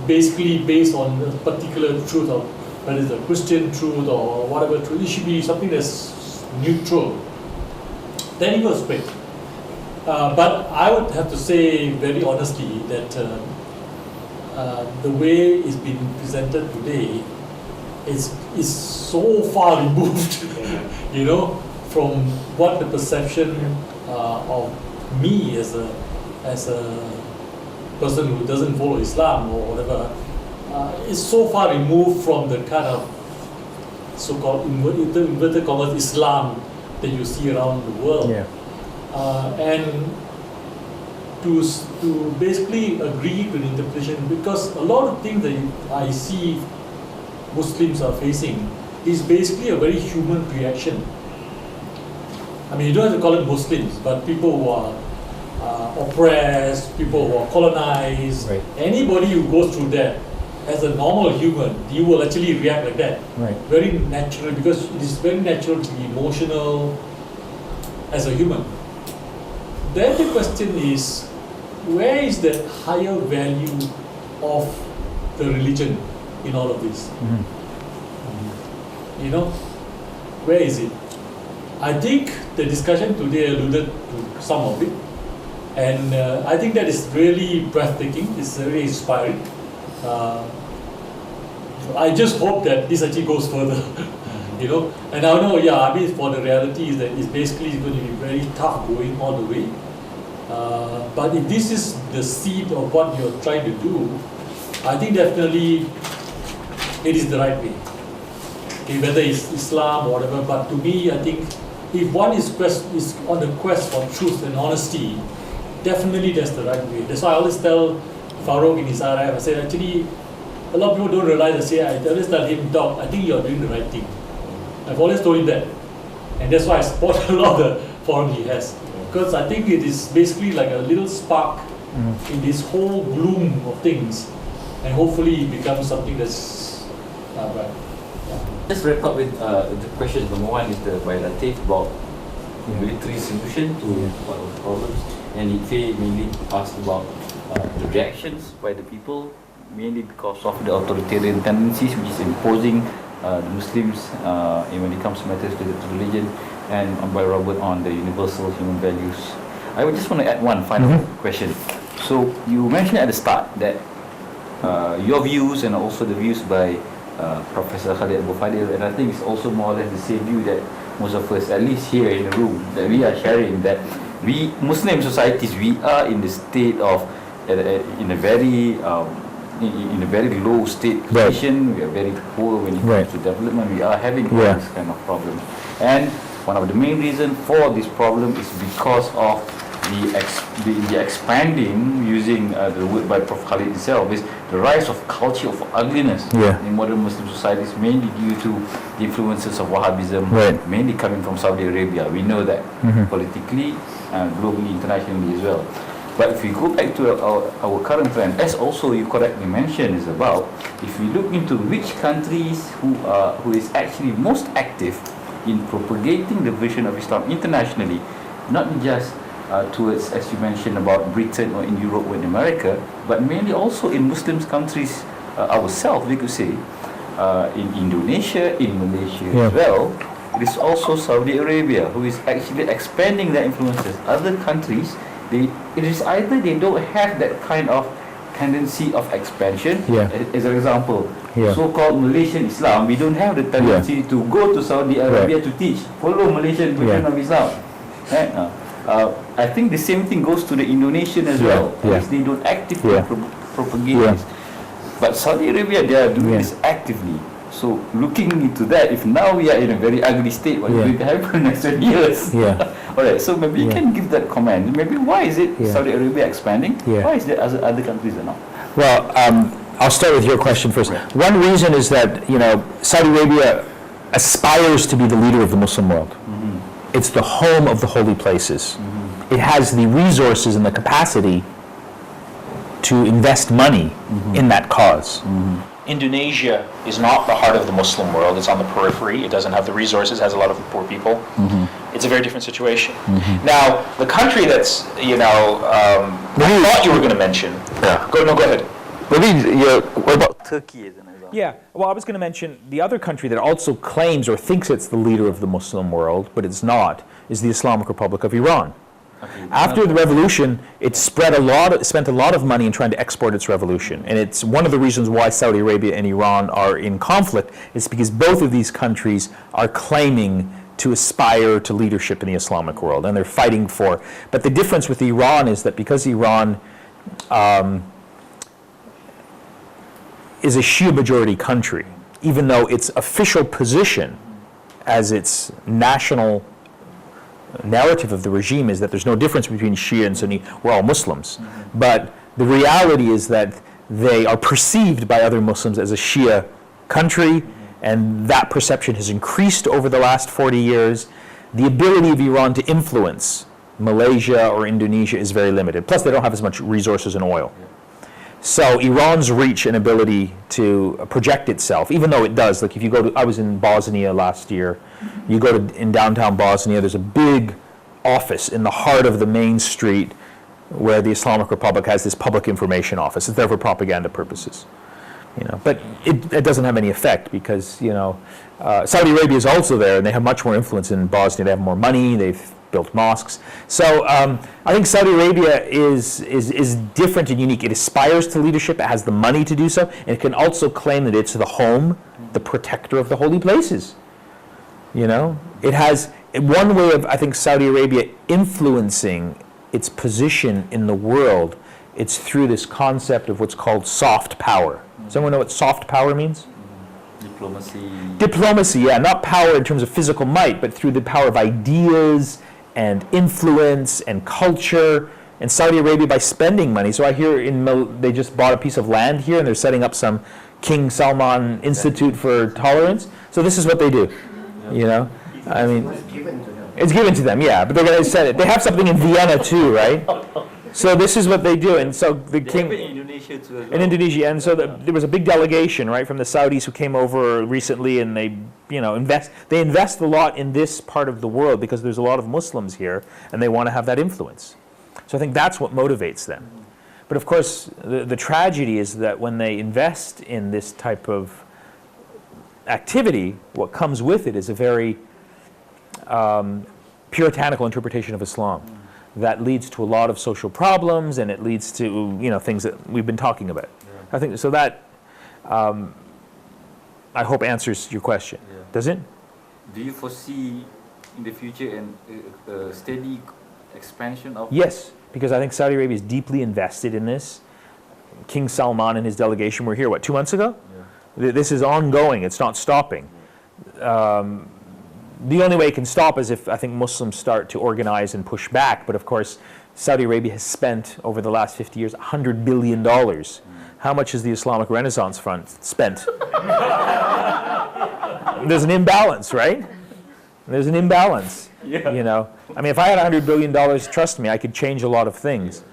basically based on a particular truth, or whether it's a Christian truth or whatever truth. It should be something that's neutral. Then it goes great. But I would have to say very honestly that the way it's been presented today is so far removed, from what the perception of me as a person who doesn't follow Islam or whatever is so far removed from the kind of so-called inverted commas Islam that you see around the world. Yeah. And to basically agree to the interpretation, because a lot of things that I see Muslims are facing is basically a very human reaction. I mean, you don't have to call it Muslims, but people who are oppressed, people who are colonized, right. Anybody who goes through that as a normal human, you will actually react like that. Right. Very natural, because it is very natural to be emotional as a human. Then the question is, where is the higher value of the religion in all of this? Mm-hmm. Where is it? I think the discussion today alluded to some of it, and I think that is really breathtaking. It's very inspiring. I just hope that this actually goes further, And I know, for the reality is that it's basically going to be very tough going all the way. But if this is the seed of what you're trying to do, I think definitely it is the right way. Okay, whether it's Islam or whatever, but to me, I think if one is on the quest for truth and honesty, definitely that's the right way. That's why I always tell Farouk in his RF, I say, actually, a lot of people don't realize, I always tell him, Doc, I think you're doing the right thing. I've always told him that. And that's why I support a lot of the forum he has. Because I think it is basically like a little spark in this whole bloom of things, and hopefully it becomes something that's right. Let's wrap up with the question number one is the by Latif about military solution to what are the problems, and Itfe mainly asked about the reactions by the people, mainly because of the authoritarian tendencies which is imposing the Muslims when it comes to matters related to religion, and by Robert on the universal human values. I would just want to add one final question. So you mentioned at the start that your views and also the views by Professor Khaled Abou El Fadl, and I think it's also more or less the same view that most of us, at least here in the room, that we are sharing, that we Muslim societies, we are in the state of in a very low state condition. We are very poor when it comes to development. We are having all this kind of problem, and one of the main reasons for this problem is because of the expanding, using the word by Prof. Khalid itself, is the rise of culture of ugliness in modern Muslim societies, mainly due to the influences of Wahhabism, mainly coming from Saudi Arabia. We know that politically and globally, internationally as well. But if we go back to our current trend, as also you correctly mentioned, is about, if we look into which countries who is actually most active in propagating the vision of Islam internationally, not just towards, as you mentioned, about Britain or in Europe or in America, but mainly also in Muslim countries ourselves, we could say, in Indonesia, in Malaysia as well. It is also Saudi Arabia who is actually expanding their influences. Other countries, it is either they don't have that kind of tendency of expansion. As an example, so-called Malaysian Islam, we don't have the tendency to go to Saudi Arabia to teach, follow Malaysian version of Islam. I think the same thing goes to the Indonesian as well, because they don't actively propagate this. But Saudi Arabia, they are doing this actively. So looking into that, if now we are in a very ugly state, what is going to happen next 20 years? Alright, so maybe you can give that comment. Maybe why is it Saudi Arabia expanding? Why is there other countries are not? Well, I'll start with your question first. One reason is that, Saudi Arabia aspires to be the leader of the Muslim world. It's the home of the holy places. It has the resources and the capacity to invest money in that cause. Indonesia is not the heart of the Muslim world. It's on the periphery. It doesn't have the resources, has a lot of poor people. It's a very different situation. Now, the country that's, I thought you were going to mention. Go ahead. Maybe, what about Turkey as an example? Yeah, well, I was going to mention the other country that also claims or thinks it's the leader of the Muslim world, but it's not, is the Islamic Republic of Iran. Okay. After the revolution, it spent a lot of money in trying to export its revolution. And it's one of the reasons why Saudi Arabia and Iran are in conflict is because both of these countries are claiming to aspire to leadership in the Islamic world, and they're fighting for. But the difference with Iran is that because Iran is a Shia majority country, even though its official position as its national narrative of the regime is that there's no difference between Shia and Sunni, we're all Muslims. But the reality is that they are perceived by other Muslims as a Shia country, and that perception has increased over the last 40 years. The ability of Iran to influence Malaysia or Indonesia is very limited. Plus, they don't have as much resources in oil. So Iran's reach and ability to project itself, even though it does, like if you go to, I was in Bosnia last year, you go to, in downtown Bosnia, there's a big office in the heart of the main street where the Islamic Republic has this public information office. It's there for propaganda purposes. But it doesn't have any effect because, Saudi Arabia is also there and they have much more influence in Bosnia. They have more money, they've built mosques. So I think Saudi Arabia is different and unique. It aspires to leadership, it has the money to do so, and it can also claim that it's the home, the protector of the holy places. It has one way of, I think, Saudi Arabia influencing its position in the world, it's through this concept of what's called soft power. Does anyone know what soft power means? Diplomacy. Diplomacy, yeah, not power in terms of physical might, but through the power of ideas and influence and culture. And Saudi Arabia, by spending money, so I hear they just bought a piece of land here and they're setting up some King Salman Institute for Tolerance. So this is what they do, I mean, it's given to them, yeah, but they're going to set it. They have something in Vienna too, right? So this is what they do, and so the king in Indonesia too as well. in Indonesia, and so there was a big delegation, right, from the Saudis who came over recently, and they, invest a lot in this part of the world because there's a lot of Muslims here, and they want to have that influence. So I think that's what motivates them. But of course, the tragedy is that when they invest in this type of activity, what comes with it is a very puritanical interpretation of Islam. That leads to a lot of social problems, and it leads to things that we've been talking about. Yeah. I think so. That I hope answers your question. Yeah. Does it? Do you foresee in the future a steady expansion of? Yes, because I think Saudi Arabia is deeply invested in this. King Salman and his delegation were here 2 months ago. Yeah. This is ongoing. It's not stopping. The only way it can stop is if, I think, Muslims start to organize and push back. But of course, Saudi Arabia has spent, over the last 50 years, $100 billion. How much has the Islamic Renaissance Front spent? There's an imbalance, right? There's an imbalance. Yeah. I mean, if I had $100 billion, trust me, I could change a lot of things.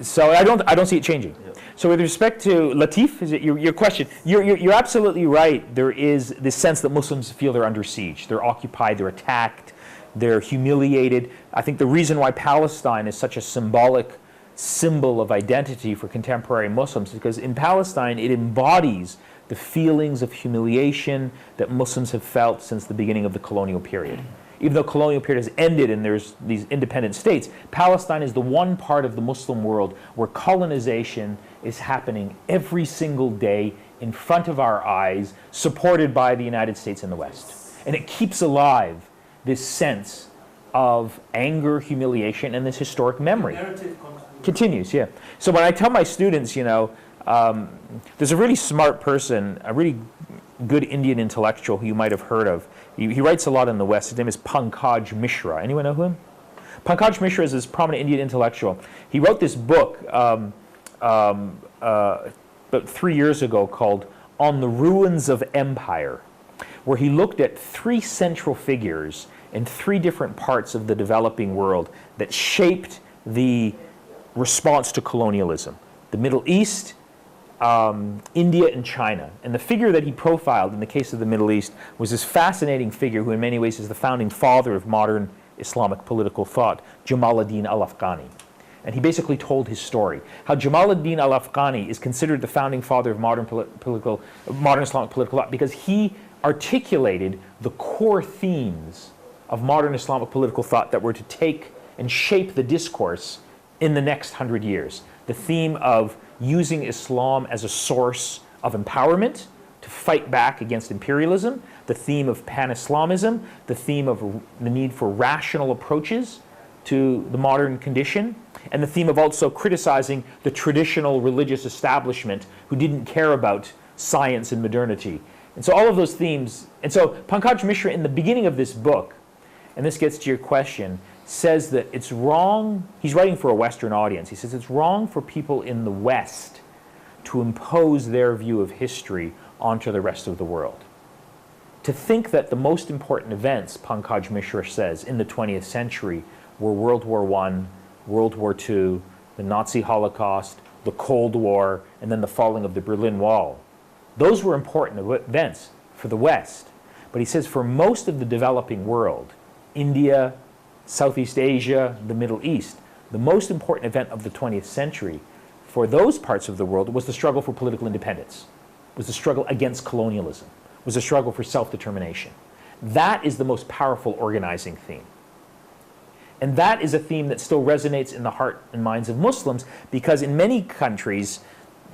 So I don't see it changing. Yeah. So with respect to Latif, is it your question? You're absolutely right. There is this sense that Muslims feel they're under siege. They're occupied. They're attacked. They're humiliated. I think the reason why Palestine is such a symbolic symbol of identity for contemporary Muslims is because in Palestine it embodies the feelings of humiliation that Muslims have felt since the beginning of the colonial period. Even though colonial period has ended and there's these independent states, Palestine is the one part of the Muslim world where colonization is happening every single day in front of our eyes, supported by the United States and the West. And it keeps alive this sense of anger, humiliation, and this historic memory. Continues, yeah. So when I tell my students, there's a really smart person, a really good Indian intellectual who you might have heard of. He writes a lot in the West. His name is Pankaj Mishra. Anyone know him? Pankaj Mishra is this prominent Indian intellectual. He wrote this book about 3 years ago called On the Ruins of Empire, where he looked at 3 central figures in 3 different parts of the developing world that shaped the response to colonialism. The Middle East, India and China. And the figure that he profiled in the case of the Middle East was this fascinating figure who in many ways is the founding father of modern Islamic political thought, Jamaluddin al-Afghani. And he basically told his story, how Jamaluddin al-Afghani is considered the founding father of modern Islamic political thought because he articulated the core themes of modern Islamic political thought that were to take and shape the discourse in the next 100 years. The theme of using Islam as a source of empowerment to fight back against imperialism, the theme of pan-Islamism, the theme of the need for rational approaches to the modern condition, and the theme of also criticizing the traditional religious establishment who didn't care about science and modernity. And so all of those themes, and so Pankaj Mishra in the beginning of this book, and this gets to your question, says that it's wrong, he's writing for a Western audience, he says it's wrong for people in the West to impose their view of history onto the rest of the world. To think that the most important events, Pankaj Mishra says, in the 20th century were World War I, World War II, the Nazi Holocaust, the Cold War, and then the falling of the Berlin Wall. Those were important events for the West. But he says for most of the developing world, India, Southeast Asia, the Middle East, the most important event of the 20th century for those parts of the world was the struggle for political independence, was the struggle against colonialism, was the struggle for self-determination. That is the most powerful organizing theme. And that is a theme that still resonates in the heart and minds of Muslims because in many countries,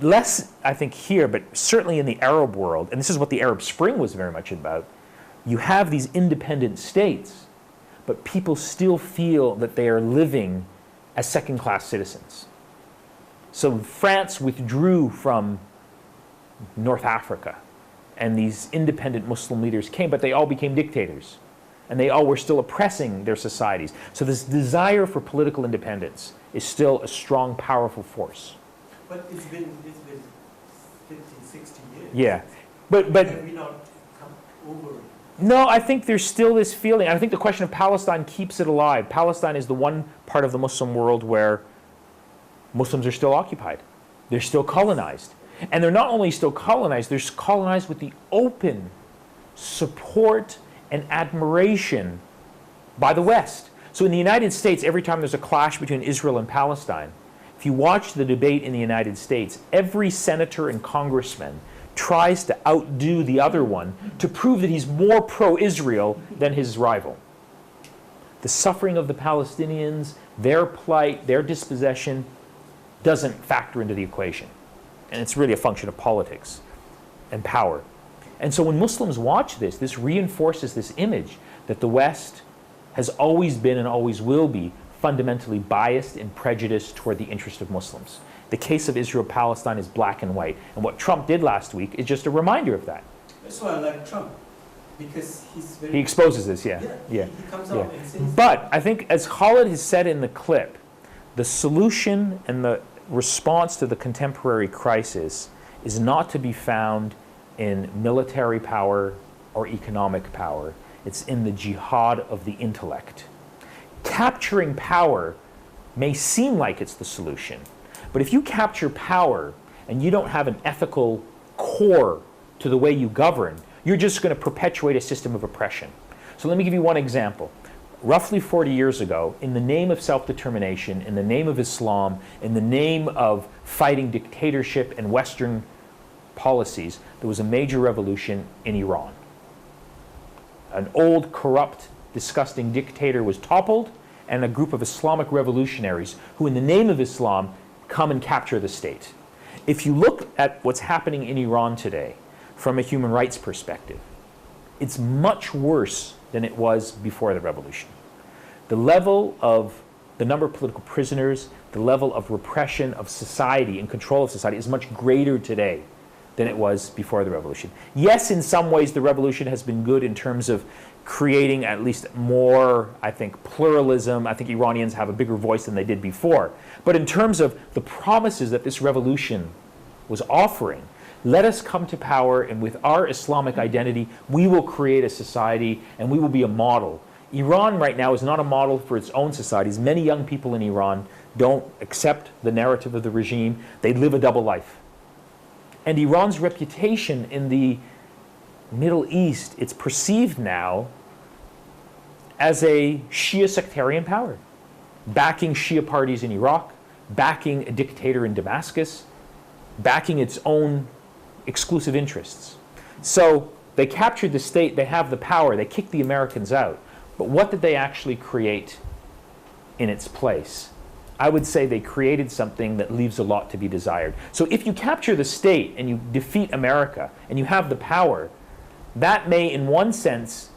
less I think here, but certainly in the Arab world, and this is what the Arab Spring was very much about, you have these independent states, but people still feel that they are living as second-class citizens. So France withdrew from North Africa, and these independent Muslim leaders came, but they all became dictators, and they all were still oppressing their societies. So this desire for political independence is still a strong, powerful force. But it's been 50, 60 years. Yeah, but have we not come over it? No, I think there's still this feeling. I think the question of Palestine keeps it alive. Palestine is the one part of the Muslim world where Muslims are still occupied. They're still colonized. And they're not only still colonized, they're colonized with the open support and admiration by the West. So in the United States, every time there's a clash between Israel and Palestine, if you watch the debate in the United States, every senator and congressman tries to outdo the other one to prove that he's more pro-Israel than his rival. The suffering of the Palestinians, their plight, their dispossession doesn't factor into the equation. And it's really a function of politics and power. And so when Muslims watch this, this reinforces this image that the West has always been and always will be fundamentally biased and prejudiced toward the interest of Muslims. The case of Israel-Palestine is black and white. And what Trump did last week is just a reminder of that. That's why I like Trump, because he's very... He exposes this, yeah. He comes out and says... But I think, as Khaled has said in the clip, the solution and the response to the contemporary crisis is not to be found in military power or economic power. It's in the jihad of the intellect. Capturing power may seem like it's the solution, but if you capture power and you don't have an ethical core to the way you govern, you're just going to perpetuate a system of oppression. So let me give you one example. Roughly 40 years ago, in the name of self-determination, in the name of Islam, in the name of fighting dictatorship and Western policies, there was a major revolution in Iran. An old, corrupt, disgusting dictator was toppled, and a group of Islamic revolutionaries who, in the name of Islam, come and capture the state. If you look at what's happening in Iran today from a human rights perspective, it's much worse than it was before the revolution. The level of the number of political prisoners, the level of repression of society and control of society is much greater today than it was before the revolution. Yes, in some ways the revolution has been good in terms of creating at least more, I think, pluralism. I think Iranians have a bigger voice than they did before. But in terms of the promises that this revolution was offering, let us come to power, and with our Islamic identity, we will create a society and we will be a model. Iran right now is not a model for its own societies. Many young people in Iran don't accept the narrative of the regime. They live a double life. And Iran's reputation in the Middle East, it's perceived now as a Shia sectarian power, backing Shia parties in Iraq, backing a dictator in Damascus, backing its own exclusive interests. So they captured the state, they have the power, they kicked the Americans out. But what did they actually create in its place? I would say they created something that leaves a lot to be desired. So if you capture the state and you defeat America and you have the power, that may, in one sense,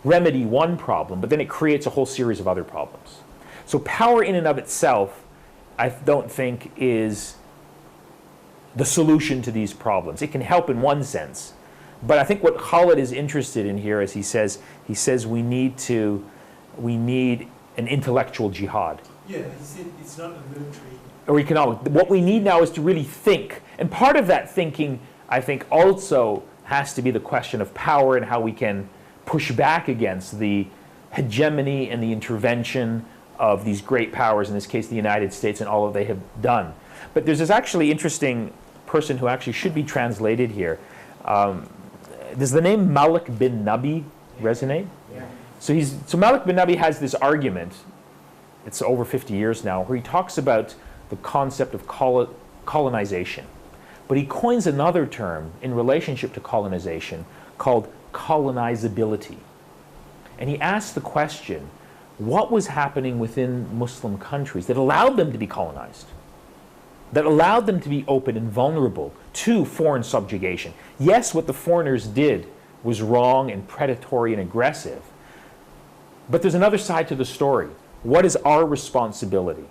remedy one problem, but then it creates a whole series of other problems. So power in and of itself, I don't think, is the solution to these problems. It can help in one sense. But I think what Khaled is interested in here is he says we need an intellectual jihad. Yeah, he said it's not a military. Or economic. What we need now is to really think. And part of that thinking, I think, also has to be the question of power and how we can push back against the hegemony and the intervention of these great powers, in this case the United States, and all that they have done. But there's this actually interesting person who actually should be translated here. Does the name Malik bin Nabi resonate? Yeah. So Malik bin Nabi has this argument, it's over 50 years now, where he talks about the concept of colonization. But he coins another term in relationship to colonization called colonizability. And he asks the question, what was happening within Muslim countries that allowed them to be colonized? That allowed them to be open and vulnerable to foreign subjugation. Yes, what the foreigners did was wrong and predatory and aggressive. But there's another side to the story. What is our responsibility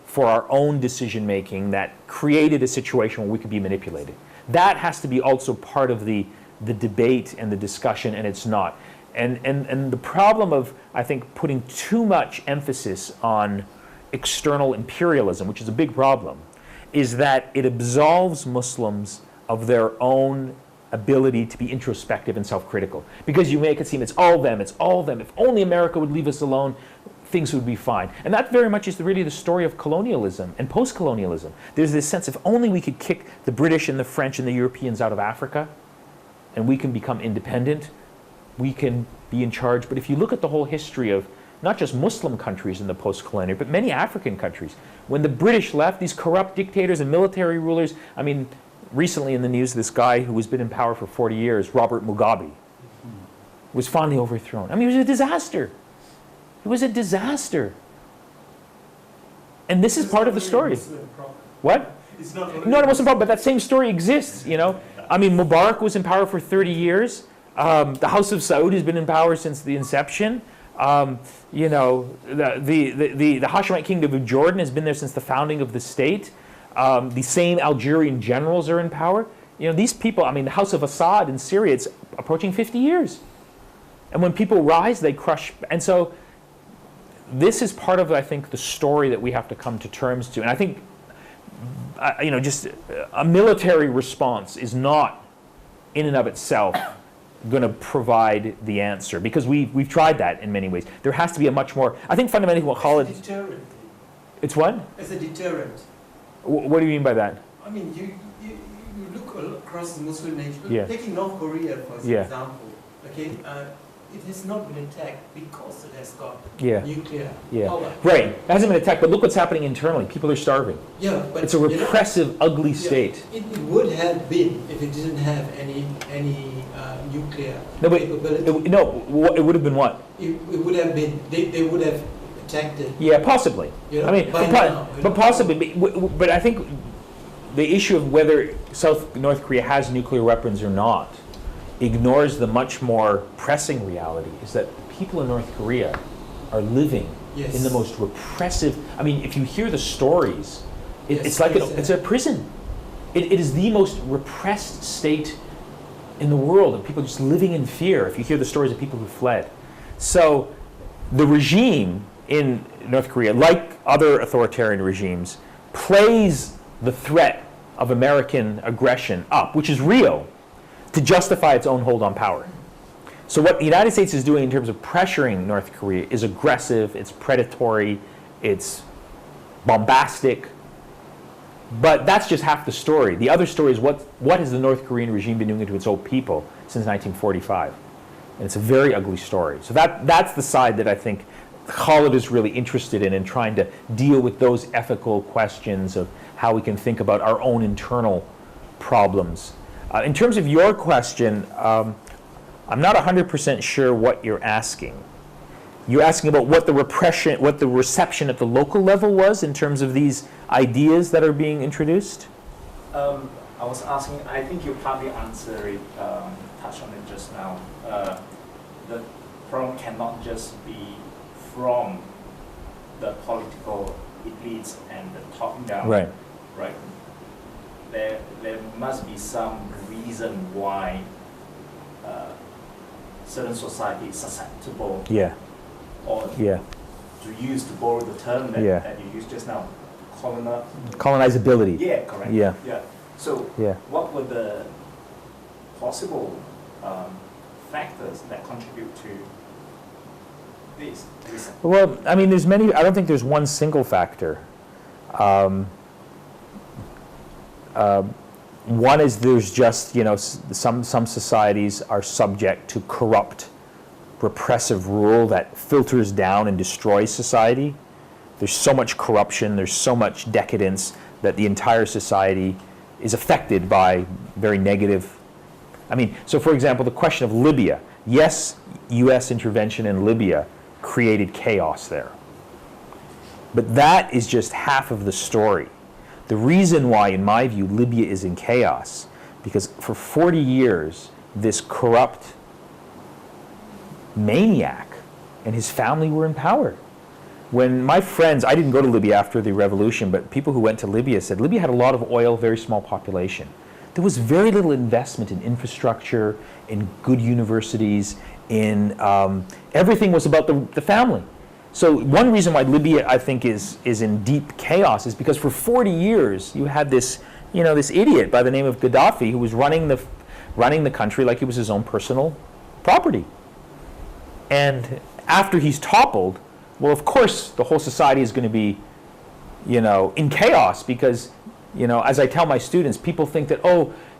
for our own decision making that created a situation where we could be manipulated? That has to be also part of the debate and the discussion, and it's not. And the problem of, I think, putting too much emphasis on external imperialism, which is a big problem, is that it absolves Muslims of their own ability to be introspective and self-critical. Because you make it seem it's all them, it's all them. If only America would leave us alone, things would be fine. And that very much is really the story of colonialism and post-colonialism. There's this sense, if only we could kick the British and the French and the Europeans out of Africa, and we can become independent, we can be in charge. But if you look at the whole history of not just Muslim countries in the post-colonial, but many African countries, when the British left, these corrupt dictators and military rulers, I mean, recently in the news, this guy who has been in power for 40 years, Robert Mugabe, was finally overthrown. I mean, it was a disaster. It was a disaster. And this is part of the story. What? It's not a Muslim problem, but that same story exists, you know. I mean, Mubarak was in power for 30 years. The House of Saud has been in power since the inception. You know, the Hashemite Kingdom of Jordan has been there since the founding of the state. The same Algerian generals are in power. You know, these people, I mean, the House of Assad in Syria, it's approaching 50 years. And when people rise, they crush. And so this is part of, I think, the story that we have to come to terms to. And I think, you know, just a military response is not, in and of itself, going to provide the answer, because we've tried that in many ways. There has to be a much more, I think fundamentally what Khaled... It's a deterrent. It's what? As a deterrent. What do you mean by that? I mean, you look across the Muslim nations, Yeah. taking North Korea for Yeah. example, okay, it has not been attacked because it has got Yeah. nuclear Yeah. power. Right. It hasn't been attacked, but look what's happening internally. People are starving. Yeah, but It's a repressive, ugly state. It would have been if it didn't have any nuclear capability. It would have been what? It would have been, they would have attacked it. Yeah, possibly. You know, I mean, by now, but possibly. But I think the issue of whether North Korea has nuclear weapons or not ignores the much more pressing reality, is that people in North Korea are living Yes. in the most repressive. I mean, if you hear the stories, Yes, it's like yes, it's a prison. It is the most repressed state in the world, and people just living in fear. If you hear the stories of people who fled, so the regime in North Korea, like other authoritarian regimes, plays the threat of American aggression up, which is real, to justify its own hold on power. So what the United States is doing in terms of pressuring North Korea is aggressive, it's predatory, it's bombastic. But that's just half the story. The other story is what has the North Korean regime been doing to its own people since 1945? And it's a very ugly story. So that's the side that I think Khaled is really interested in trying to deal with those ethical questions of how we can think about our own internal problems. In terms of your question, I'm not 100% sure what you're asking. You're asking about what the reception at the local level was in terms of these ideas that are being introduced? I was asking, I think you partly answered it, touched on it just now. The problem cannot just be from the political elites and the top down. Right. Right. There must be some reason why certain society is susceptible. Yeah. Or to borrow the term that you used just now, colonizability. Yeah, correct. Yeah. So what were the possible factors that contribute to this? Well, I mean, there's many. I don't think there's one single factor. One is there's just, some societies are subject to corrupt, repressive rule that filters down and destroys society. There's so much corruption, there's so much decadence that the entire society is affected by very negative. I mean, so for example, the question of Libya. Yes, U.S. intervention in Libya created chaos there. But that is just half of the story. The reason why, in my view, Libya is in chaos, because for 40 years, this corrupt maniac and his family were in power. When my friends, I didn't go to Libya after the revolution, but people who went to Libya said Libya had a lot of oil, very small population. There was very little investment in infrastructure, in good universities, in everything was about the family. So one reason why Libya, I think, is in deep chaos is because for 40 years you had this, this idiot by the name of Gaddafi who was running the country like it was his own personal property. And after he's toppled, well, of course, the whole society is going to be, in chaos because, as I tell my students, people think that,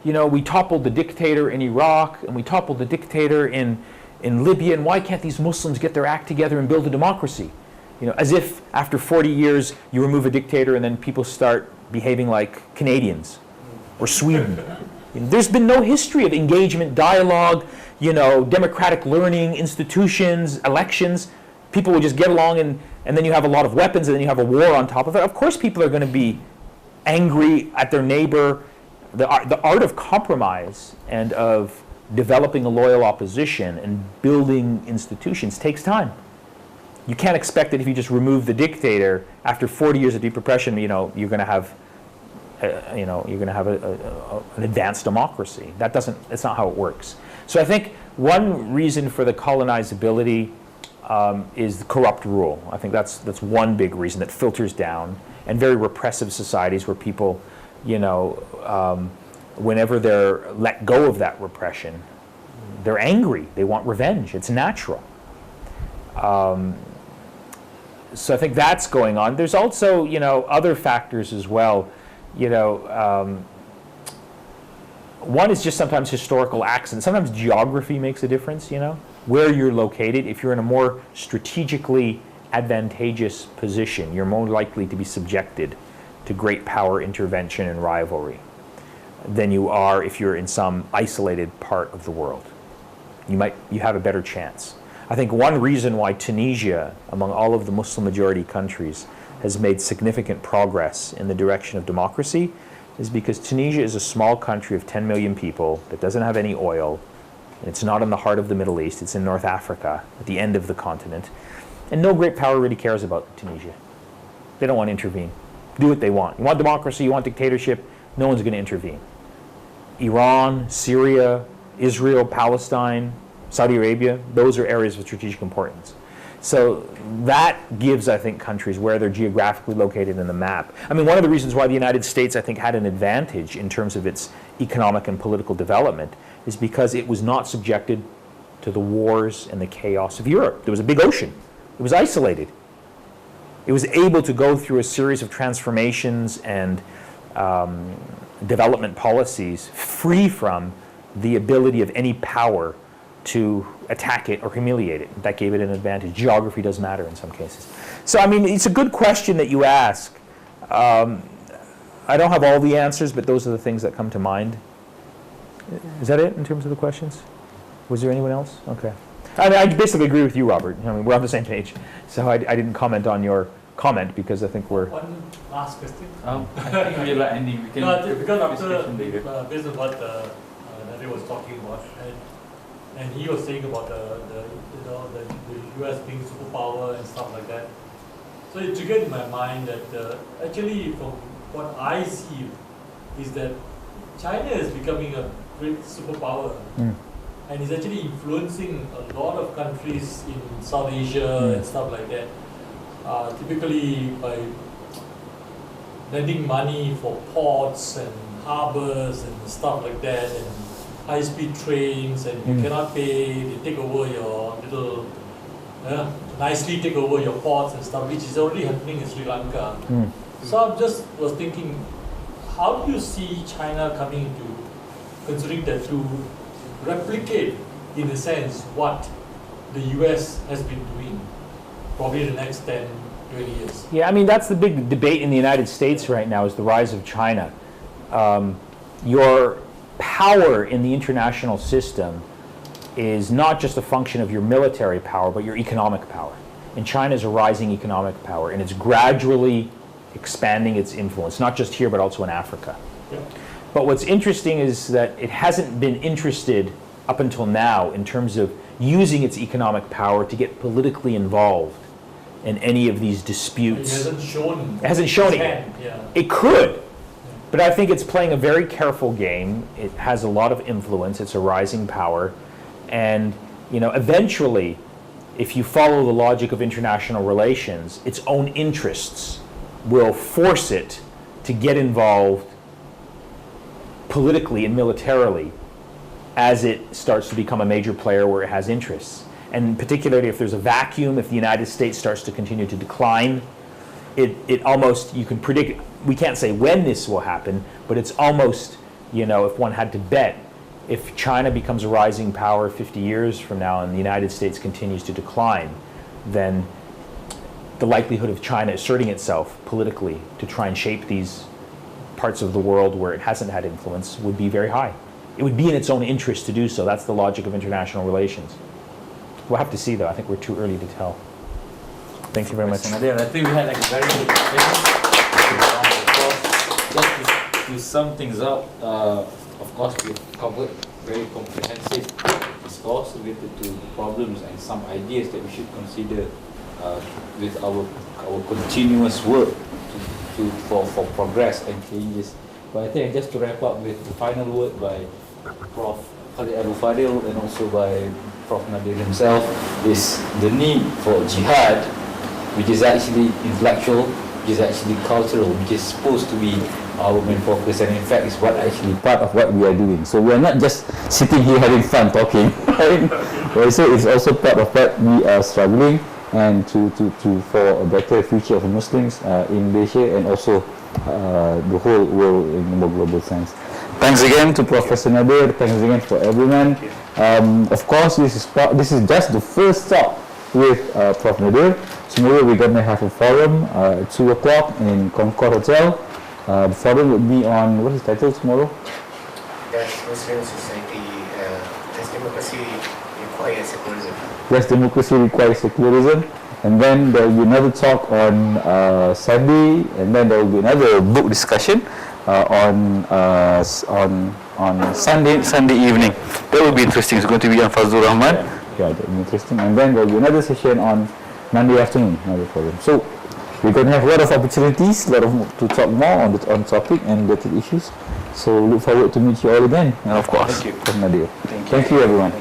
we toppled the dictator in Iraq and we toppled the dictator in Libya, and why can't these Muslims get their act together and build a democracy? As if after 40 years you remove a dictator and then people start behaving like Canadians or Sweden. There's been no history of engagement, dialogue, democratic learning, institutions, elections. People would just get along and then you have a lot of weapons and then you have a war on top of it. Of course people are going to be angry at their neighbor. The art of compromise and of developing a loyal opposition and building institutions takes time. You can't expect that if you just remove the dictator after 40 years of deep repression, you're going to have, an advanced democracy. That's not how it works. So I think one reason for the colonizability is the corrupt rule. I think that's one big reason that filters down, and very repressive societies where people, whenever they're let go of that repression, they're angry. They want revenge. It's natural. So I think that's going on. There's also, other factors as well. One is just sometimes historical accidents. Sometimes geography makes a difference, where you're located. If you're in a more strategically advantageous position, you're more likely to be subjected to great power intervention and rivalry than you are if you're in some isolated part of the world. You have a better chance. I think one reason why Tunisia, among all of the Muslim majority countries, has made significant progress in the direction of democracy is because Tunisia is a small country of 10 million people that doesn't have any oil. And it's not in the heart of the Middle East. It's in North Africa, at the end of the continent. And no great power really cares about Tunisia. They don't want to intervene. Do what they want. You want democracy, you want dictatorship, no one's going to intervene. Iran, Syria, Israel, Palestine, Saudi Arabia, those are areas of strategic importance. So that gives, I think, countries where they're geographically located in the map. I mean, one of the reasons why the United States, I think, had an advantage in terms of its economic and political development is because it was not subjected to the wars and the chaos of Europe. There was a big ocean. It was isolated. It was able to go through a series of transformations and development policies free from the ability of any power to attack it or humiliate it. That gave it an advantage. Geography does matter in some cases. So, I mean, it's a good question that you ask. I don't have all the answers, but those are the things that come to mind. Is that it in terms of the questions? Was there anyone else? Okay. I mean, I basically agree with you, Robert. I mean, we're on the same page. So I didn't comment on your comment because I think we're... One last question. I think we're like ending. We can Because after, later. based on what Nadir was talking about, and he was saying about the US being superpower and stuff like that. So it triggered in my mind that actually from what I see is that China is becoming a great superpower. And is actually influencing a lot of countries in South Asia and stuff like that. Typically by lending money for ports and harbors and stuff like that, and high-speed trains, and you cannot pay, they take over your little, nicely take over your ports and stuff, which is already happening in Sri Lanka. So I just was thinking, how do you see China coming into, considering that to replicate, in a sense, what the US has been doing probably the next 10, 20 years? Yeah, I mean, that's the big debate in the United States right now is the rise of China. Your power in the international system is not just a function of your military power, but your economic power. And China is a rising economic power, and it's gradually expanding its influence, not just here, but also in Africa. Yeah. But what's interesting is that it hasn't been interested up until now in terms of using its economic power to get politically involved in any of these disputes. It hasn't shown it yet. Yeah. It could, but I think it's playing a very careful game. It has a lot of influence. It's a rising power. And, you know, eventually, if you follow the logic of international relations, its own interests will force it to get involved politically and militarily as it starts to become a major player where it has interests. And particularly if there's a vacuum, if the United States starts to continue to decline, it almost, you can predict, we can't say when this will happen, but it's almost, you know, if one had to bet, if China becomes a rising power 50 years from now and the United States continues to decline, then the likelihood of China asserting itself politically to try and shape these parts of the world where it hasn't had influence would be very high. It would be in its own interest to do so. That's the logic of international relations. We'll have to see, though. I think we're too early to tell. Thank you very much. I think we had like a very good discussion. Just to sum things up, of course we covered very comprehensive discourse related to problems and some ideas that we should consider with our continuous work for progress and changes. But I think just to wrap up with the final word by Prof. Khaled Abou El Fadl and also by Prof. Nadir himself is the need for jihad, which is actually intellectual, which is actually cultural, which is supposed to be our main focus, and in fact is what actually part of what we are doing. So we are not just sitting here having fun talking, right? So it's also part of what we are struggling and to for a better future of Muslims in Malaysia and also the whole world in a more global sense. Thanks again to Professor Nadir. Thanks again for everyone. Of course, this is just the first talk with Prof. Nadir. Tomorrow we're going to have a forum at 2 o'clock in Concord Hotel. The forum will be on, what is the title tomorrow? Does Muslim society, does democracy require secularism? Does democracy require secularism? And then there will be another talk on Sunday, and then there will be another book discussion on Sunday evening. That will be interesting. It's going to be on Fazlur Rahman. Yeah, that will be interesting. And then there will be another session on Monday afternoon, another program. So we're going to have a lot of opportunities, to talk more on topic and related issues. So look forward to meet you all again. And of course, Thank you. Nadir. Thank you everyone.